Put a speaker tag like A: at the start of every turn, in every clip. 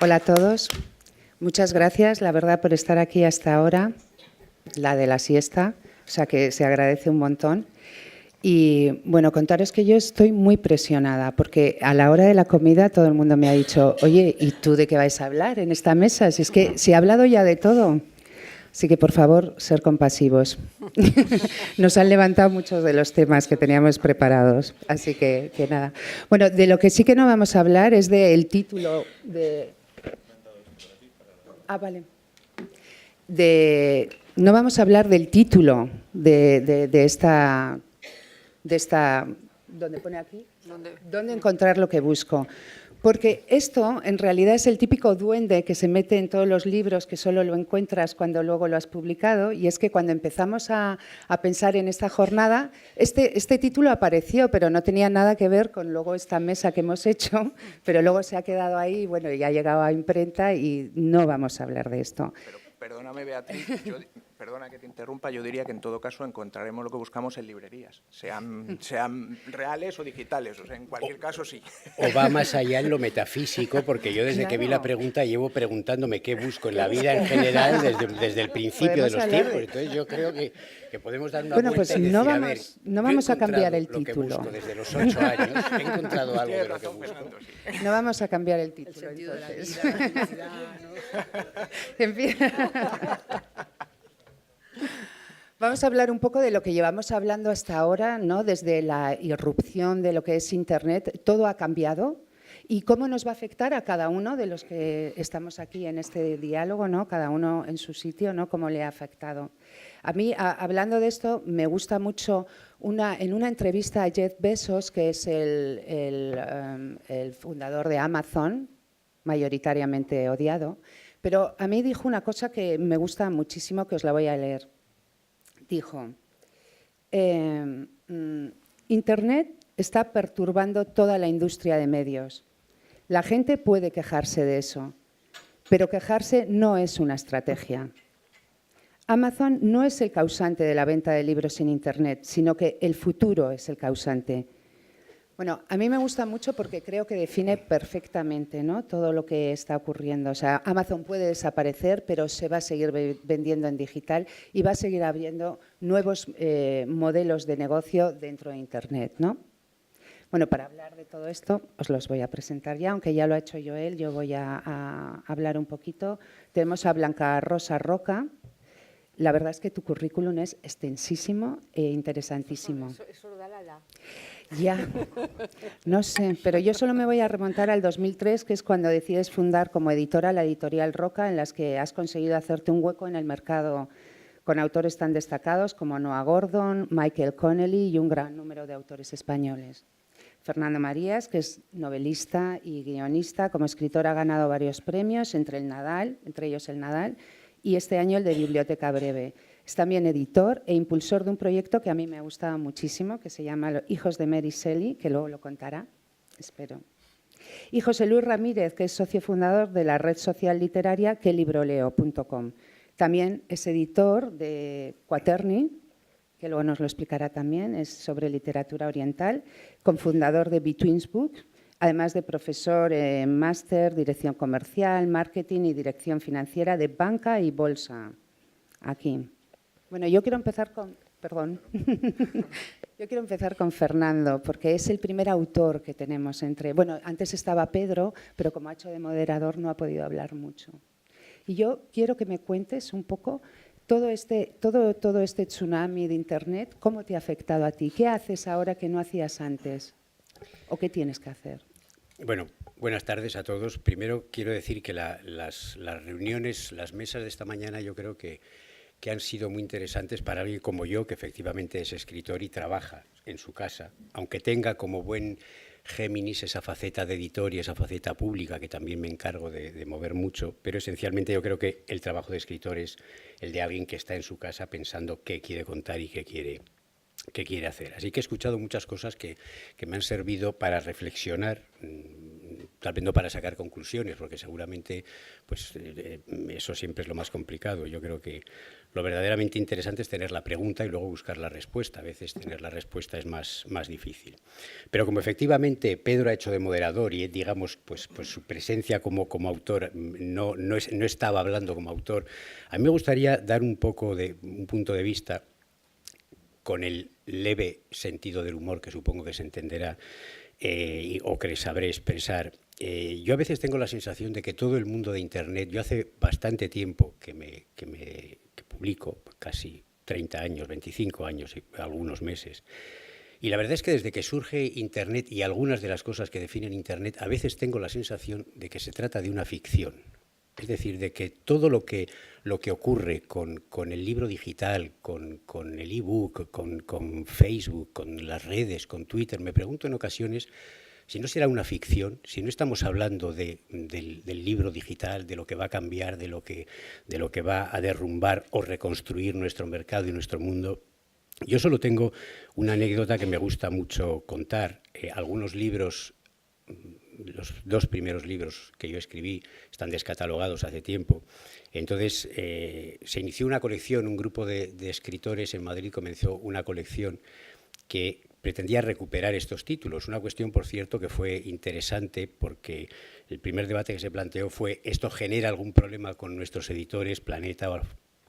A: Hola a todos. Muchas gracias, la verdad, por estar aquí hasta ahora, la de la siesta, o sea que se agradece un montón. Y bueno, contaros que yo estoy muy presionada porque a la hora de la comida todo el mundo me ha dicho, oye, ¿y tú de qué vais a hablar en esta mesa? Si es que se ha hablado ya de todo. Así que, por favor, ser compasivos. Nos han levantado muchos de los temas que teníamos preparados, así que nada. Bueno, de lo que sí que no vamos a hablar es del título de... Ah, vale. No vamos a hablar del título de esta... ¿Dónde pone aquí? ¿Dónde encontrar lo que busco? Porque esto, en realidad, es el típico duende que se mete en todos los libros, que solo lo encuentras cuando luego lo has publicado, y es que cuando empezamos a pensar en esta jornada, este título apareció, pero no tenía nada que ver con luego esta mesa que hemos hecho, pero luego se ha quedado ahí, bueno, y ha llegado a imprenta y no vamos a hablar de esto.
B: Pero perdóname, Beatriz, perdona que te interrumpa, yo diría que en todo caso encontraremos lo que buscamos en librerías, sean reales o digitales, o sea, en cualquier caso sí.
C: O va más allá en lo metafísico, porque yo desde que vi la pregunta llevo preguntándome qué busco en la vida en general desde el principio de los tiempos. Entonces yo creo que podemos dar una vuelta
A: pues
C: y decir,
A: no vamos a cambiar el título.
C: Lo que busco desde los 8 años, he encontrado algo de lo que busco.
B: Fernando, sí.
A: No vamos a cambiar el título.
D: El sentido de la
A: entonces.
D: vida, la felicidad, ¿no?
A: Vamos a hablar un poco de lo que llevamos hablando hasta ahora, ¿no? Desde la irrupción de lo que es Internet. Todo ha cambiado. ¿Y cómo nos va a afectar a cada uno de los que estamos aquí en este diálogo, ¿no? Cada uno en su sitio, ¿no? ¿Cómo le ha afectado? A mí, hablando de esto, me gusta mucho en una entrevista a Jeff Bezos, que es el fundador de Amazon, mayoritariamente odiado, pero a mí dijo una cosa que me gusta muchísimo, que os la voy a leer. Dijo, Internet está perturbando toda la industria de medios. La gente puede quejarse de eso, pero quejarse no es una estrategia. Amazon no es el causante de la venta de libros en Internet, sino que el futuro es el causante. Bueno, a mí me gusta mucho porque creo que define perfectamente, ¿no? Todo lo que está ocurriendo. O sea, Amazon puede desaparecer, pero se va a seguir vendiendo en digital y va a seguir habiendo nuevos modelos de negocio dentro de Internet, ¿no? Bueno, para hablar de todo esto os los voy a presentar ya, aunque ya lo ha hecho Joel, yo voy a hablar un poquito. Tenemos a Blanca Rosa Roca. La verdad es que tu currículum es extensísimo e interesantísimo.
D: Eso lo da la edad.
A: Ya, no sé, pero yo solo me voy a remontar al 2003, que es cuando decides fundar como editora la editorial Roca, en las que has conseguido hacerte un hueco en el mercado con autores tan destacados como Noah Gordon, Michael Connelly y un gran número de autores españoles. Fernando Marías, que es novelista y guionista, como escritor ha ganado varios premios, entre ellos el Nadal, y este año el de Biblioteca Breve. Es también editor e impulsor de un proyecto que a mí me ha gustado muchísimo, que se llama Los Hijos de Mary Shelley, que luego lo contará, espero. Y José Luis Ramírez, que es socio fundador de la red social literaria quelibroleo.com. También es editor de Quaterni, que luego nos lo explicará también, es sobre literatura oriental, cofundador de Betweens Books, además de profesor en máster, dirección comercial, marketing y dirección financiera de banca y bolsa. Aquí. Bueno, yo quiero empezar con... Perdón. Yo quiero empezar con Fernando, porque es el primer autor que tenemos entre... Bueno, antes estaba Pedro, pero como ha hecho de moderador no ha podido hablar mucho. Y yo quiero que me cuentes un poco todo este tsunami de Internet, ¿cómo te ha afectado a ti? ¿Qué haces ahora que no hacías antes? ¿O qué tienes que hacer?
C: Bueno, buenas tardes a todos. Primero quiero decir que las reuniones, las mesas de esta mañana yo creo que han sido muy interesantes para alguien como yo, que efectivamente es escritor y trabaja en su casa, aunque tenga como buen Géminis esa faceta de editor y esa faceta pública que también me encargo de mover mucho, pero esencialmente yo creo que el trabajo de escritor es el de alguien que está en su casa pensando qué quiere contar y qué quiere que quiere hacer. Así que he escuchado muchas cosas que me han servido para reflexionar, tal vez no para sacar conclusiones, porque seguramente pues, eso siempre es lo más complicado. Yo creo que lo verdaderamente interesante es tener la pregunta y luego buscar la respuesta. A veces tener la respuesta es más difícil. Pero como efectivamente Pedro ha hecho de moderador y, digamos, pues su presencia como autor no estaba hablando como autor, a mí me gustaría dar un poco de un punto de vista con el leve sentido del humor que supongo que se entenderá o que sabré expresar. Yo a veces tengo la sensación de que todo el mundo de Internet, yo hace bastante tiempo que publico, casi 30 años, 25 años y algunos meses, y la verdad es que desde que surge Internet y algunas de las cosas que definen Internet, a veces tengo la sensación de que se trata de una ficción. Es decir, de que todo lo que ocurre con el libro digital, con el ebook, con Facebook, con las redes, con Twitter, me pregunto en ocasiones si no será una ficción, si no estamos hablando del libro digital, de lo que va a cambiar, de lo que va a derrumbar o reconstruir nuestro mercado y nuestro mundo. Yo solo tengo una anécdota que me gusta mucho contar. Algunos libros, los 2 primeros libros que yo escribí están descatalogados hace tiempo. Entonces se inició una colección, un grupo de escritores en Madrid comenzó una colección que pretendía recuperar estos títulos. Una cuestión, por cierto, que fue interesante porque el primer debate que se planteó fue: ¿esto genera algún problema con nuestros editores, Planeta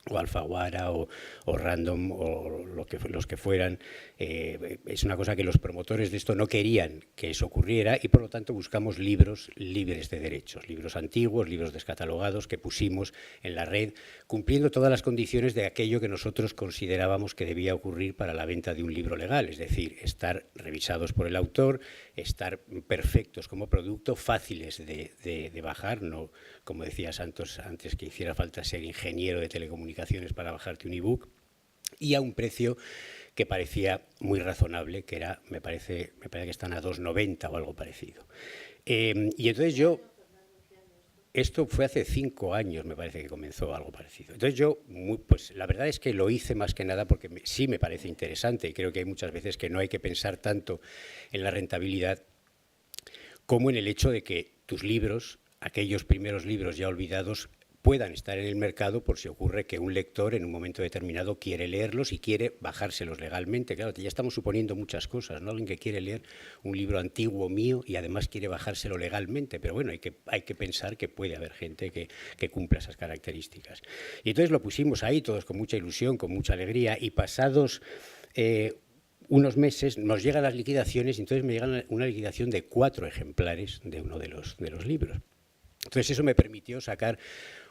C: o Alfaguara o Random o los que fueran? Es una cosa que los promotores de esto no querían que eso ocurriera y por lo tanto buscamos libros libres de derechos, libros antiguos, libros descatalogados que pusimos en la red, cumpliendo todas las condiciones de aquello que nosotros considerábamos que debía ocurrir para la venta de un libro legal, es decir, estar revisados por el autor, estar perfectos como producto, fáciles de bajar, no como decía Santos antes, que hiciera falta ser ingeniero de telecomunicaciones para bajarte un ebook, y a un precio que parecía muy razonable, que era, me parece que están a 2,90 o algo parecido. Y entonces esto fue hace 5 años, me parece que comenzó algo parecido. Entonces pues la verdad es que lo hice más que nada porque sí me parece interesante y creo que hay muchas veces que no hay que pensar tanto en la rentabilidad como en el hecho de que tus libros, aquellos primeros libros ya olvidados, puedan estar en el mercado por si ocurre que un lector en un momento determinado quiere leerlos y quiere bajárselos legalmente. Claro, ya estamos suponiendo muchas cosas, ¿no? Alguien que quiere leer un libro antiguo mío y además quiere bajárselo legalmente, pero bueno, hay que pensar que puede haber gente que cumpla esas características. Y entonces lo pusimos ahí todos con mucha ilusión, con mucha alegría, y pasados unos meses nos llegan las liquidaciones y entonces me llegan una liquidación de 4 ejemplares de uno de los libros. Entonces eso me permitió sacar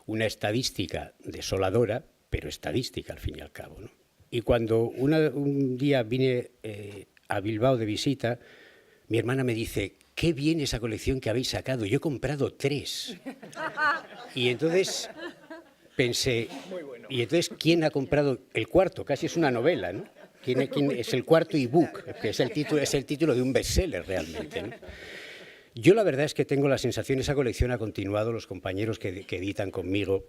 C: una estadística desoladora, pero estadística al fin y al cabo, ¿no? Y cuando un día vine a Bilbao de visita, mi hermana me dice: qué bien esa colección que habéis sacado, yo he comprado 3. Y entonces pensé, ¿y entonces quién ha comprado el cuarto? Casi es una novela, ¿no? ¿Quién es el cuarto ebook? Que es el título de un bestseller realmente, ¿no? Yo la verdad es que tengo la sensación, esa colección ha continuado, los compañeros que editan conmigo,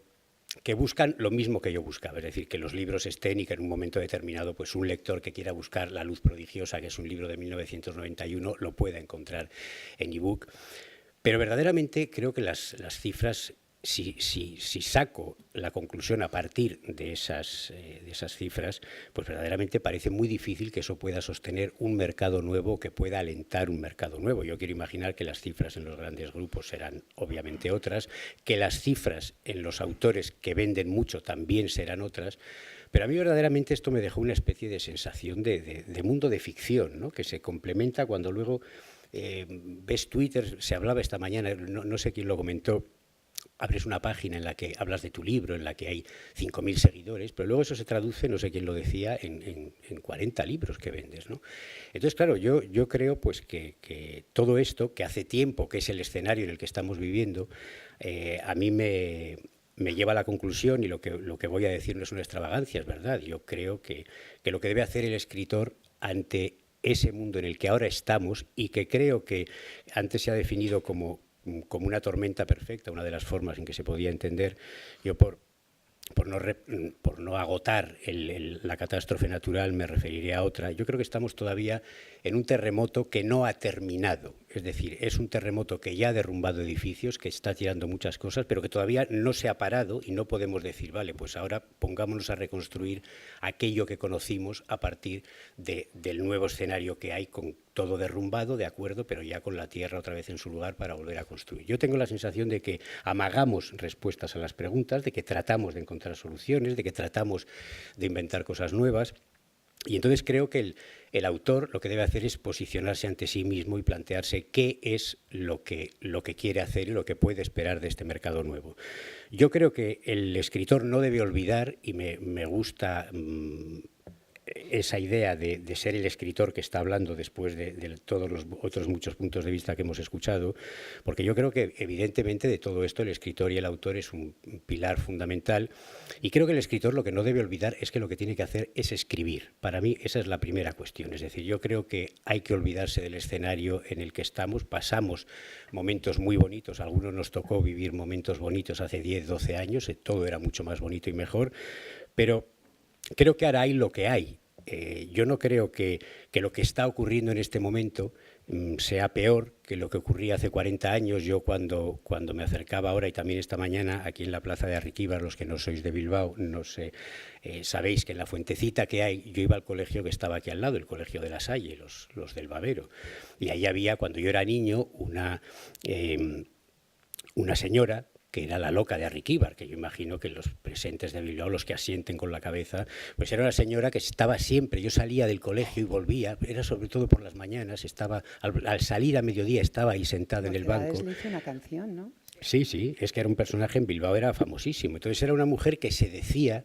C: que buscan lo mismo que yo buscaba, es decir, que los libros estén y que en un momento determinado pues un lector que quiera buscar La luz prodigiosa, que es un libro de 1991, lo pueda encontrar en ebook. Pero verdaderamente creo que las cifras, si saco la conclusión a partir de esas cifras, pues verdaderamente parece muy difícil que eso pueda sostener un mercado nuevo, que pueda alentar un mercado nuevo. Yo quiero imaginar que las cifras en los grandes grupos serán obviamente otras, que las cifras en los autores que venden mucho también serán otras, pero a mí verdaderamente esto me dejó una especie de sensación de mundo de ficción, ¿no? Que se complementa cuando luego ves Twitter, se hablaba esta mañana, no sé quién lo comentó, abres una página en la que hablas de tu libro, en la que hay 5.000 seguidores, pero luego eso se traduce, no sé quién lo decía, en 40 libros que vendes, ¿no? Entonces, claro, yo creo pues que todo esto, que hace tiempo que es el escenario en el que estamos viviendo, a mí me lleva a la conclusión, y lo que voy a decir no es una extravagancia, es verdad. Yo creo que lo que debe hacer el escritor ante ese mundo en el que ahora estamos, y que creo que antes se ha definido como una tormenta perfecta, una de las formas en que se podía entender, yo por por no agotar la catástrofe natural, me referiré a otra. Yo creo que estamos todavía en un terremoto que no ha terminado. Es decir, es un terremoto que ya ha derrumbado edificios, que está tirando muchas cosas, pero que todavía no se ha parado y no podemos decir, vale, pues ahora pongámonos a reconstruir aquello que conocimos a partir del nuevo escenario que hay, con todo derrumbado, de acuerdo, pero ya con la tierra otra vez en su lugar para volver a construir. Yo tengo la sensación de que amagamos respuestas a las preguntas, de que tratamos de encontrar soluciones, de que tratamos de inventar cosas nuevas. Y entonces creo que el autor lo que debe hacer es posicionarse ante sí mismo y plantearse qué es lo que quiere hacer y lo que puede esperar de este mercado nuevo. Yo creo que el escritor no debe olvidar, y me gusta esa idea de ser el escritor que está hablando después de todos los otros muchos puntos de vista que hemos escuchado, porque yo creo que evidentemente de todo esto el escritor y el autor es un pilar fundamental, y creo que el escritor lo que no debe olvidar es que lo que tiene que hacer es escribir. Para mí esa es la primera cuestión, es decir, yo creo que hay que olvidarse del escenario en el que estamos. Pasamos momentos muy bonitos, a algunos nos tocó vivir momentos bonitos hace 10, 12 años, todo era mucho más bonito y mejor, pero creo que ahora hay lo que hay. Yo no creo que lo que está ocurriendo en este momento sea peor que lo que ocurría hace 40 años. Yo cuando me acercaba ahora y también esta mañana aquí en la plaza de Arriquíbar, los que no sois de Bilbao, no sé, sabéis que en la fuentecita que hay, yo iba al colegio que estaba aquí al lado, el colegio de La Salle, los del Babero, y ahí había, cuando yo era niño, una señora que era la loca de Arriquíbar, que yo imagino que los presentes de Bilbao, los que asienten con la cabeza, pues era una señora que estaba siempre, yo salía del colegio y volvía, era sobre todo por las mañanas, estaba al salir a mediodía estaba ahí sentada en el banco.
A: Le hizo una canción, ¿no?
C: Sí, es que era un personaje en Bilbao, era famosísimo. Entonces era una mujer que se decía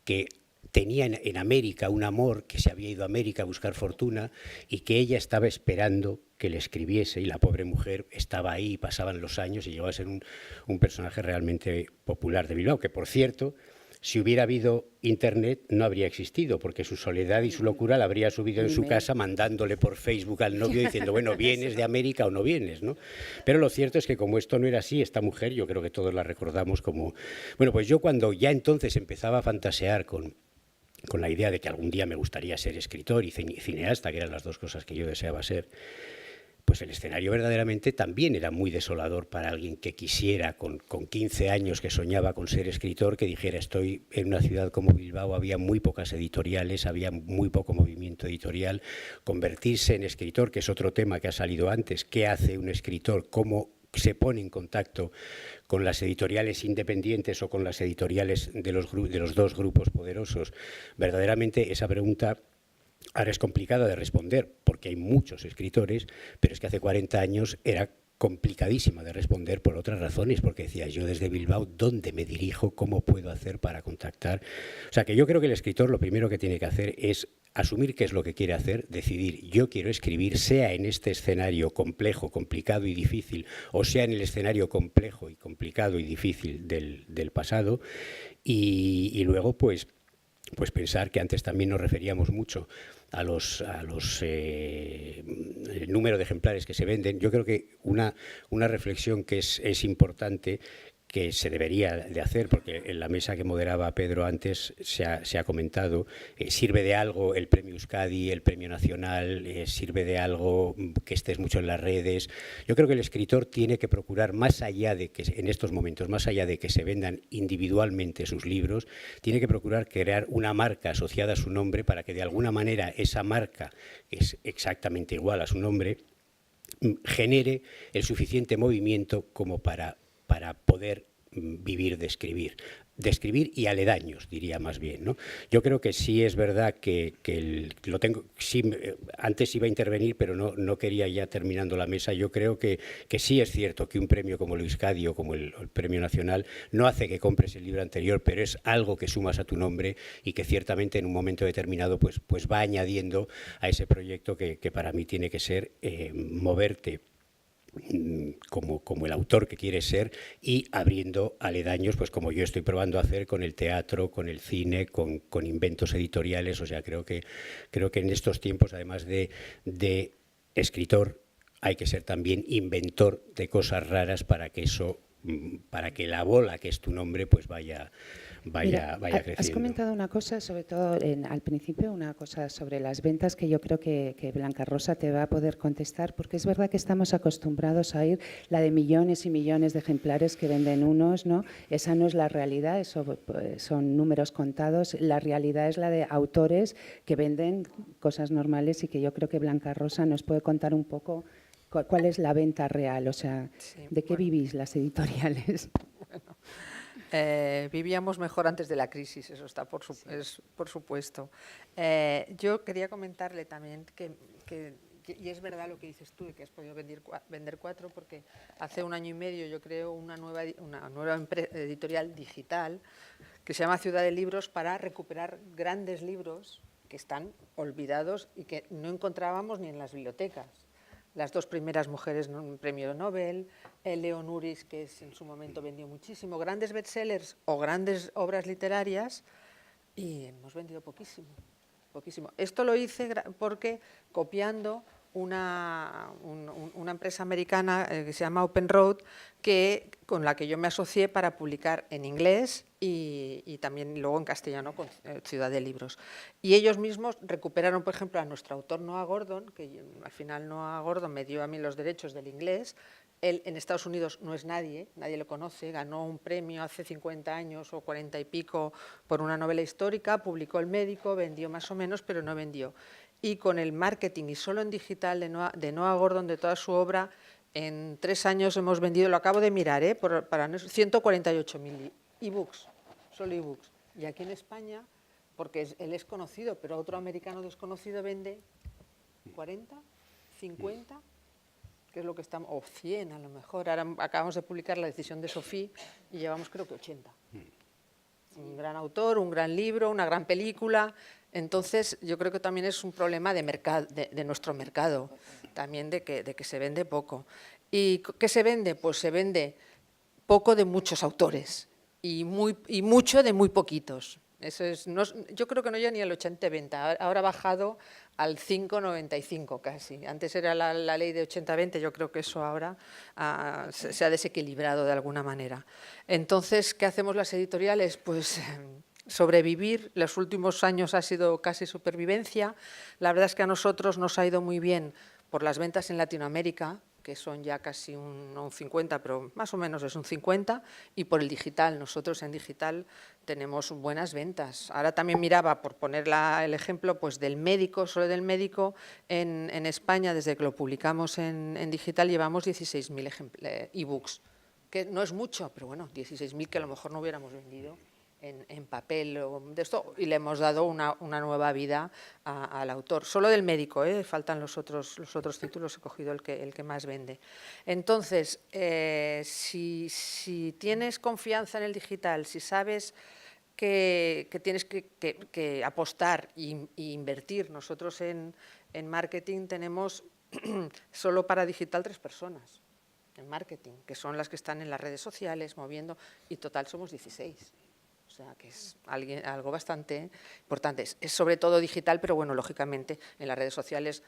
C: que tenía en América un amor, que se había ido a América a buscar fortuna y que ella estaba esperando que le escribiese, y la pobre mujer estaba ahí, pasaban los años y llegó a ser un personaje realmente popular de Bilbao, que por cierto, si hubiera habido Internet no habría existido, porque su soledad y su locura la habría subido en su casa mandándole por Facebook al novio diciendo, bueno, ¿vienes de América o no vienes?, ¿no? Pero lo cierto es que como esto no era así, esta mujer, yo creo que todos la recordamos como... Bueno, pues yo cuando ya entonces empezaba a fantasear con la idea de que algún día me gustaría ser escritor y cineasta, que eran las dos cosas que yo deseaba ser, pues el escenario verdaderamente también era muy desolador para alguien que quisiera, con 15 años, que soñaba con ser escritor, que dijera, estoy en una ciudad como Bilbao, había muy pocas editoriales, había muy poco movimiento editorial. Convertirse en escritor, que es otro tema que ha salido antes, ¿qué hace un escritor? ¿Cómo se pone en contacto con las editoriales independientes o con las editoriales de los dos grupos poderosos? Verdaderamente esa pregunta ahora es complicada de responder porque hay muchos escritores, pero es que hace 40 años era complicadísima de responder por otras razones, porque decía, yo desde Bilbao, ¿dónde me dirijo? ¿Cómo puedo hacer para contactar? O sea, que yo creo que el escritor lo primero que tiene que hacer es asumir qué es lo que quiere hacer, decidir, yo quiero escribir, sea en este escenario complejo, complicado y difícil, o sea en el escenario complejo y complicado y difícil del pasado, y luego pues pensar que antes también nos referíamos mucho a los el número de ejemplares que se venden. Yo creo que una reflexión que es importante, que se debería de hacer, porque en la mesa que moderaba Pedro antes se ha comentado, sirve de algo el premio Euskadi, el premio nacional, sirve de algo que estés mucho en las redes. Yo creo que el escritor tiene que procurar, más allá de que en estos momentos, más allá de que se vendan individualmente sus libros, tiene que procurar crear una marca asociada a su nombre para que de alguna manera esa marca, que es exactamente igual a su nombre, genere el suficiente movimiento como para poder vivir de escribir y aledaños, diría más bien, ¿no? Yo creo que sí es verdad que lo tengo. Sí, antes iba a intervenir, pero no quería ya terminando la mesa. Yo creo que sí es cierto que un premio como el Euskadi o como el Premio Nacional no hace que compres el libro anterior, pero es algo que sumas a tu nombre y que ciertamente en un momento determinado pues va añadiendo a ese proyecto que para mí tiene que ser moverte como el autor que quiere ser y abriendo aledaños, pues como yo estoy probando a hacer con el teatro, con el cine, con inventos editoriales. O sea, creo que en estos tiempos, además de escritor, hay que ser también inventor de cosas raras para que eso para que la bola, que es tu nombre, pues vaya
A: Mira,
C: creciendo.
A: has comentado una cosa, sobre todo al principio, una cosa sobre las ventas que yo creo que Blanca Rosa te va a poder contestar, porque es verdad que estamos acostumbrados a oír la de millones y millones de ejemplares que venden unos, ¿no? Esa no es la realidad, eso pues, son números contados. La realidad es la de autores que venden cosas normales y que yo creo que Blanca Rosa nos puede contar un poco cuál es la venta real, o sea,
E: Sí,
A: ¿de qué vivís las editoriales?
E: Vivíamos mejor antes de la crisis, eso está por supuesto. Yo quería comentarle también y es verdad lo que dices tú, que has podido vender 4, porque hace 1 año y medio yo creo una nueva editorial digital que se llama Ciudad de Libros, para recuperar grandes libros que están olvidados y que no encontrábamos ni en las bibliotecas. Las 2 primeras mujeres premio Nobel, Leon Uris, que en su momento vendió muchísimo, grandes bestsellers o grandes obras literarias, y hemos vendido poquísimo. Esto lo hice porque copiando una empresa americana que se llama Open Road, con la que yo me asocié para publicar en inglés y también luego en castellano con Ciudad de Libros. Y ellos mismos recuperaron, por ejemplo, a nuestro autor Noah Gordon, que al final Noah Gordon me dio a mí los derechos del inglés. Él en Estados Unidos no es nadie lo conoce, ganó un premio hace 50 años o 40 y pico por una novela histórica, publicó El Médico, vendió más o menos, pero no vendió. Y con el marketing y solo en digital de Noah Gordon, de toda su obra, en 3 años hemos vendido, lo acabo de mirar, para 148.000 ebooks, solo ebooks. Y aquí en España, porque él es conocido, pero otro americano desconocido vende 40, 50, que es lo que estamos, o 100 a lo mejor. Ahora acabamos de publicar La decisión de Sophie y llevamos creo que 80. Un gran autor, un gran libro, una gran película. Entonces, yo creo que también es un problema de mercado, de nuestro mercado, también de que se vende poco. ¿Y qué se vende? Pues se vende poco de muchos autores y mucho de muy poquitos. Eso es, yo creo que no llega ni al 80-20, ahora ha bajado al 5,95 casi. Antes era la ley de 80-20, yo creo que eso ahora se ha desequilibrado de alguna manera. Entonces, ¿qué hacemos las editoriales? Pues sobrevivir. Los últimos años ha sido casi supervivencia. La verdad es que a nosotros nos ha ido muy bien por las ventas en Latinoamérica, que son ya casi un 50, pero más o menos es un 50, y por el digital. Nosotros en digital tenemos buenas ventas. Ahora también miraba, por poner el ejemplo, pues del Médico, solo del Médico, en España, desde que lo publicamos en digital, llevamos 16.000 ebooks, que no es mucho, pero bueno, 16.000 que a lo mejor no hubiéramos vendido en papel o de esto, y le hemos dado una nueva vida al autor. Solo del Médico, faltan los otros títulos, he cogido el que más vende. Entonces, si tienes confianza en el digital, si sabes que tienes que apostar e invertir, nosotros en marketing tenemos solo para digital 3 personas en marketing, que son las que están en las redes sociales moviendo, y total somos 16. O sea, que es algo bastante importante. Es sobre todo digital, pero bueno, lógicamente en las redes sociales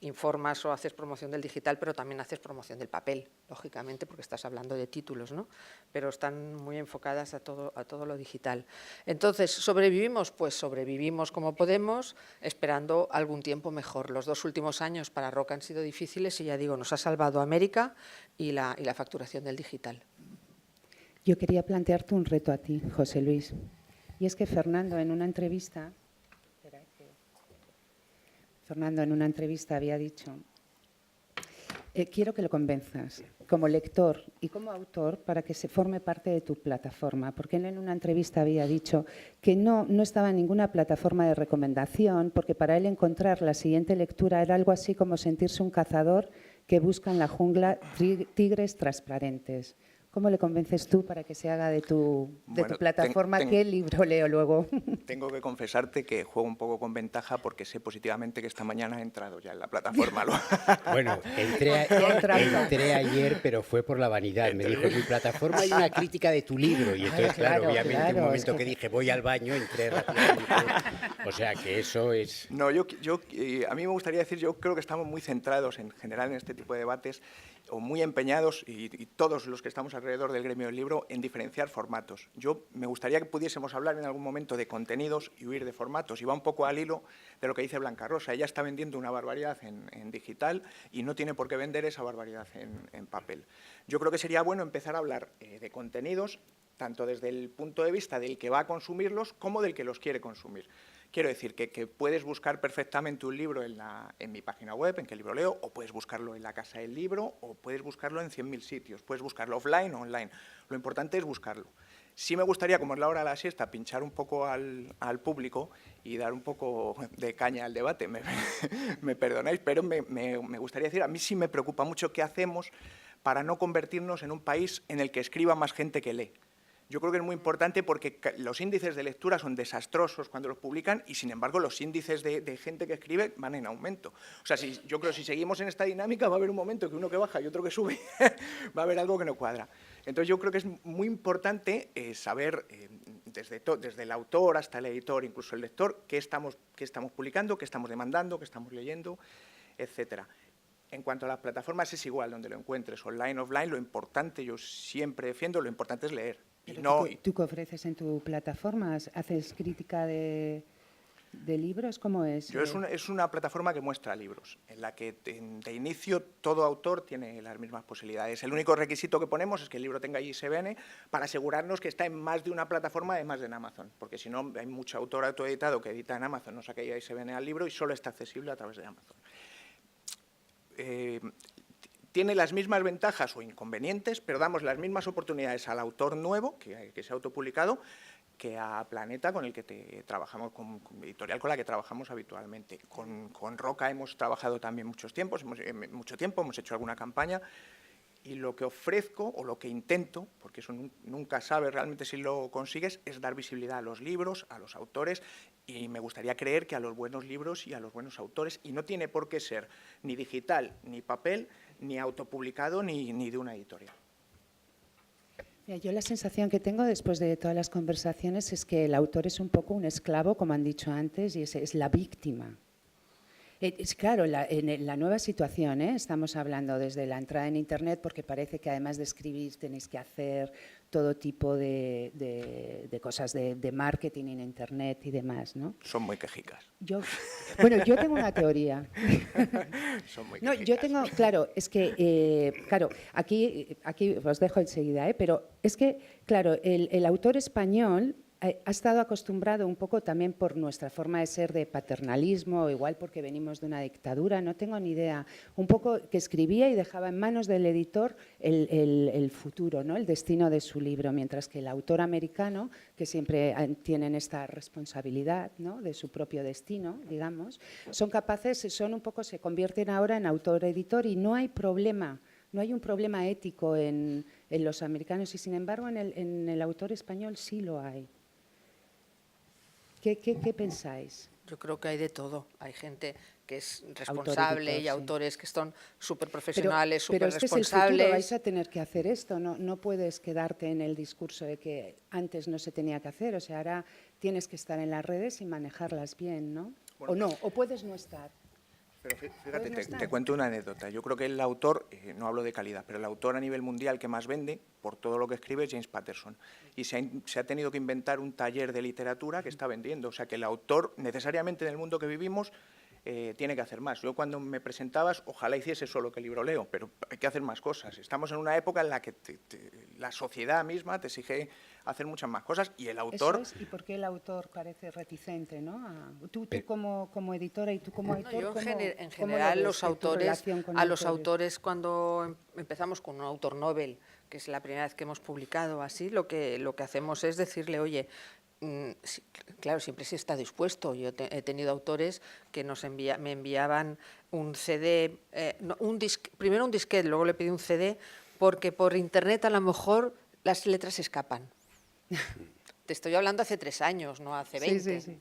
E: informas o haces promoción del digital, pero también haces promoción del papel, lógicamente, porque estás hablando de títulos, ¿no? Pero están muy enfocadas a todo lo digital. Entonces, ¿sobrevivimos? Pues sobrevivimos como podemos, esperando algún tiempo mejor. Los 2 últimos años para Roca han sido difíciles y ya digo, nos ha salvado América y la facturación del digital.
A: Yo quería plantearte un reto a ti, José Luis. Y es que Fernando en una entrevista había dicho, quiero que lo convenzas como lector y como autor para que se forme parte de tu plataforma, porque él en una entrevista había dicho que no estaba en ninguna plataforma de recomendación, porque para él encontrar la siguiente lectura era algo así como sentirse un cazador que busca en la jungla tigres transparentes. ¿Cómo le convences tú para que se haga de tu plataforma? ¿Qué libro leo luego?
B: Tengo que confesarte que juego un poco con ventaja porque sé positivamente que esta mañana he entrado ya en la plataforma.
C: Bueno, entré ayer, pero fue por la vanidad. Me dijo, en mi plataforma hay una crítica de tu libro. Y entonces, claro, obviamente, un momento que dije, voy al baño, entré rápidamente. O sea, que eso es...
B: No, a mí me gustaría decir, yo creo que estamos muy centrados en general en este tipo de debates o muy empeñados, y todos los que estamos alrededor del gremio del libro, en diferenciar formatos. Yo me gustaría que pudiésemos hablar en algún momento de contenidos y huir de formatos, y va un poco al hilo de lo que dice Blanca Rosa. Ella está vendiendo una barbaridad en digital y no tiene por qué vender esa barbaridad en papel. Yo creo que sería bueno empezar a hablar de contenidos, tanto desde el punto de vista del que va a consumirlos como del que los quiere consumir. Quiero decir que puedes buscar perfectamente un libro en mi página web, en Que Libro Leo, o puedes buscarlo en la Casa del Libro, o puedes buscarlo en 100.000 sitios. Puedes buscarlo offline o online. Lo importante es buscarlo. Sí me gustaría, como es la hora de la siesta, pinchar un poco al público y dar un poco de caña al debate. Me perdonáis, pero me gustaría decir, a mí sí me preocupa mucho qué hacemos para no convertirnos en un país en el que escriba más gente que lee. Yo creo que es muy importante porque los índices de lectura son desastrosos cuando los publican y, sin embargo, los índices de gente que escribe van en aumento. O sea, yo creo que si seguimos en esta dinámica va a haber un momento que uno que baja y otro que sube, va a haber algo que no cuadra. Entonces, yo creo que es muy importante saber, desde el autor hasta el editor, incluso el lector, qué estamos publicando, qué estamos demandando, qué estamos leyendo, etcétera. En cuanto a las plataformas es igual, donde lo encuentres, online, offline, lo importante, yo siempre defiendo, lo importante es leer.
A: ¿Tú qué ofreces en tu plataforma? ¿Haces crítica de libros? ¿Cómo es?
B: Es una plataforma que muestra libros, en la que de inicio todo autor tiene las mismas posibilidades. El único requisito que ponemos es que el libro tenga ISBN para asegurarnos que está en más de una plataforma, además de en Amazon, porque si no hay mucho autor autoeditado que edita en Amazon, no saca ISBN al libro y solo está accesible a través de Amazon. Tiene las mismas ventajas o inconvenientes, pero damos las mismas oportunidades al autor nuevo, que se ha autopublicado, que a Planeta, con el que trabajamos, con editorial con la que trabajamos habitualmente. Con Roca hemos trabajado también mucho tiempo, hemos hecho alguna campaña, y lo que ofrezco, o lo que intento, porque eso nunca sabes realmente si lo consigues, es dar visibilidad a los libros, a los autores, y me gustaría creer que a los buenos libros y a los buenos autores, y no tiene por qué ser ni digital, ni papel, ni autopublicado, ni de una editorial.
A: Mira, yo la sensación que tengo después de todas las conversaciones es que el autor es un poco un esclavo, como han dicho antes, y es la víctima. Es claro, en la nueva situación, estamos hablando desde la entrada en Internet, porque parece que además de escribir tenéis que hacer todo tipo de cosas de marketing en Internet y demás, ¿no?
B: Son muy quejicas.
A: Yo tengo una teoría.
B: Son muy
A: No,
B: quejicas.
A: yo tengo, claro, es que, aquí os dejo enseguida, pero es que, claro, el autor español ha estado acostumbrado un poco también por nuestra forma de ser de paternalismo, igual porque venimos de una dictadura, no tengo ni idea, un poco que escribía y dejaba en manos del editor el futuro, ¿no? El destino de su libro, mientras que el autor americano, que siempre tienen esta responsabilidad, ¿no? De su propio destino, digamos, son capaces, se convierten ahora en autor-editor y no hay problema. No hay un problema ético en los americanos y, sin embargo, en el autor español sí lo hay. ¿Qué pensáis?
E: Yo creo que hay de todo. Hay gente que es responsable y autores que son súper profesionales, súper
A: responsables. Pero es que es el futuro, vais a tener que hacer esto. No puedes quedarte en el discurso de que antes no se tenía que hacer. O sea, ahora tienes que estar en las redes y manejarlas bien, ¿no? Bueno, o no, o puedes no estar.
B: Pero fíjate, te cuento una anécdota. Yo creo que el autor, no hablo de calidad, pero el autor a nivel mundial que más vende, por todo lo que escribe, es James Patterson. Y se ha tenido que inventar un taller de literatura que está vendiendo. O sea, que el autor, necesariamente en el mundo que vivimos, tiene que hacer más. Yo cuando me presentabas, ojalá hiciese solo Que Libro Leo, pero hay que hacer más cosas. Estamos en una época en la que la sociedad misma te exige hacer muchas más cosas y el autor...
A: Eso es, ¿y por qué el autor parece reticente, ¿no? Tú como editora y tú como editor,
E: yo en general los autores cuando empezamos con un autor novel, que es la primera vez que hemos publicado así, lo que hacemos es decirle, oye, claro, siempre sí está dispuesto. Yo he tenido autores que me enviaban un CD, primero un disquete, luego le pedí un CD, porque por internet a lo mejor las letras se escapan. Te estoy hablando hace 3 años, no hace 20. Sí.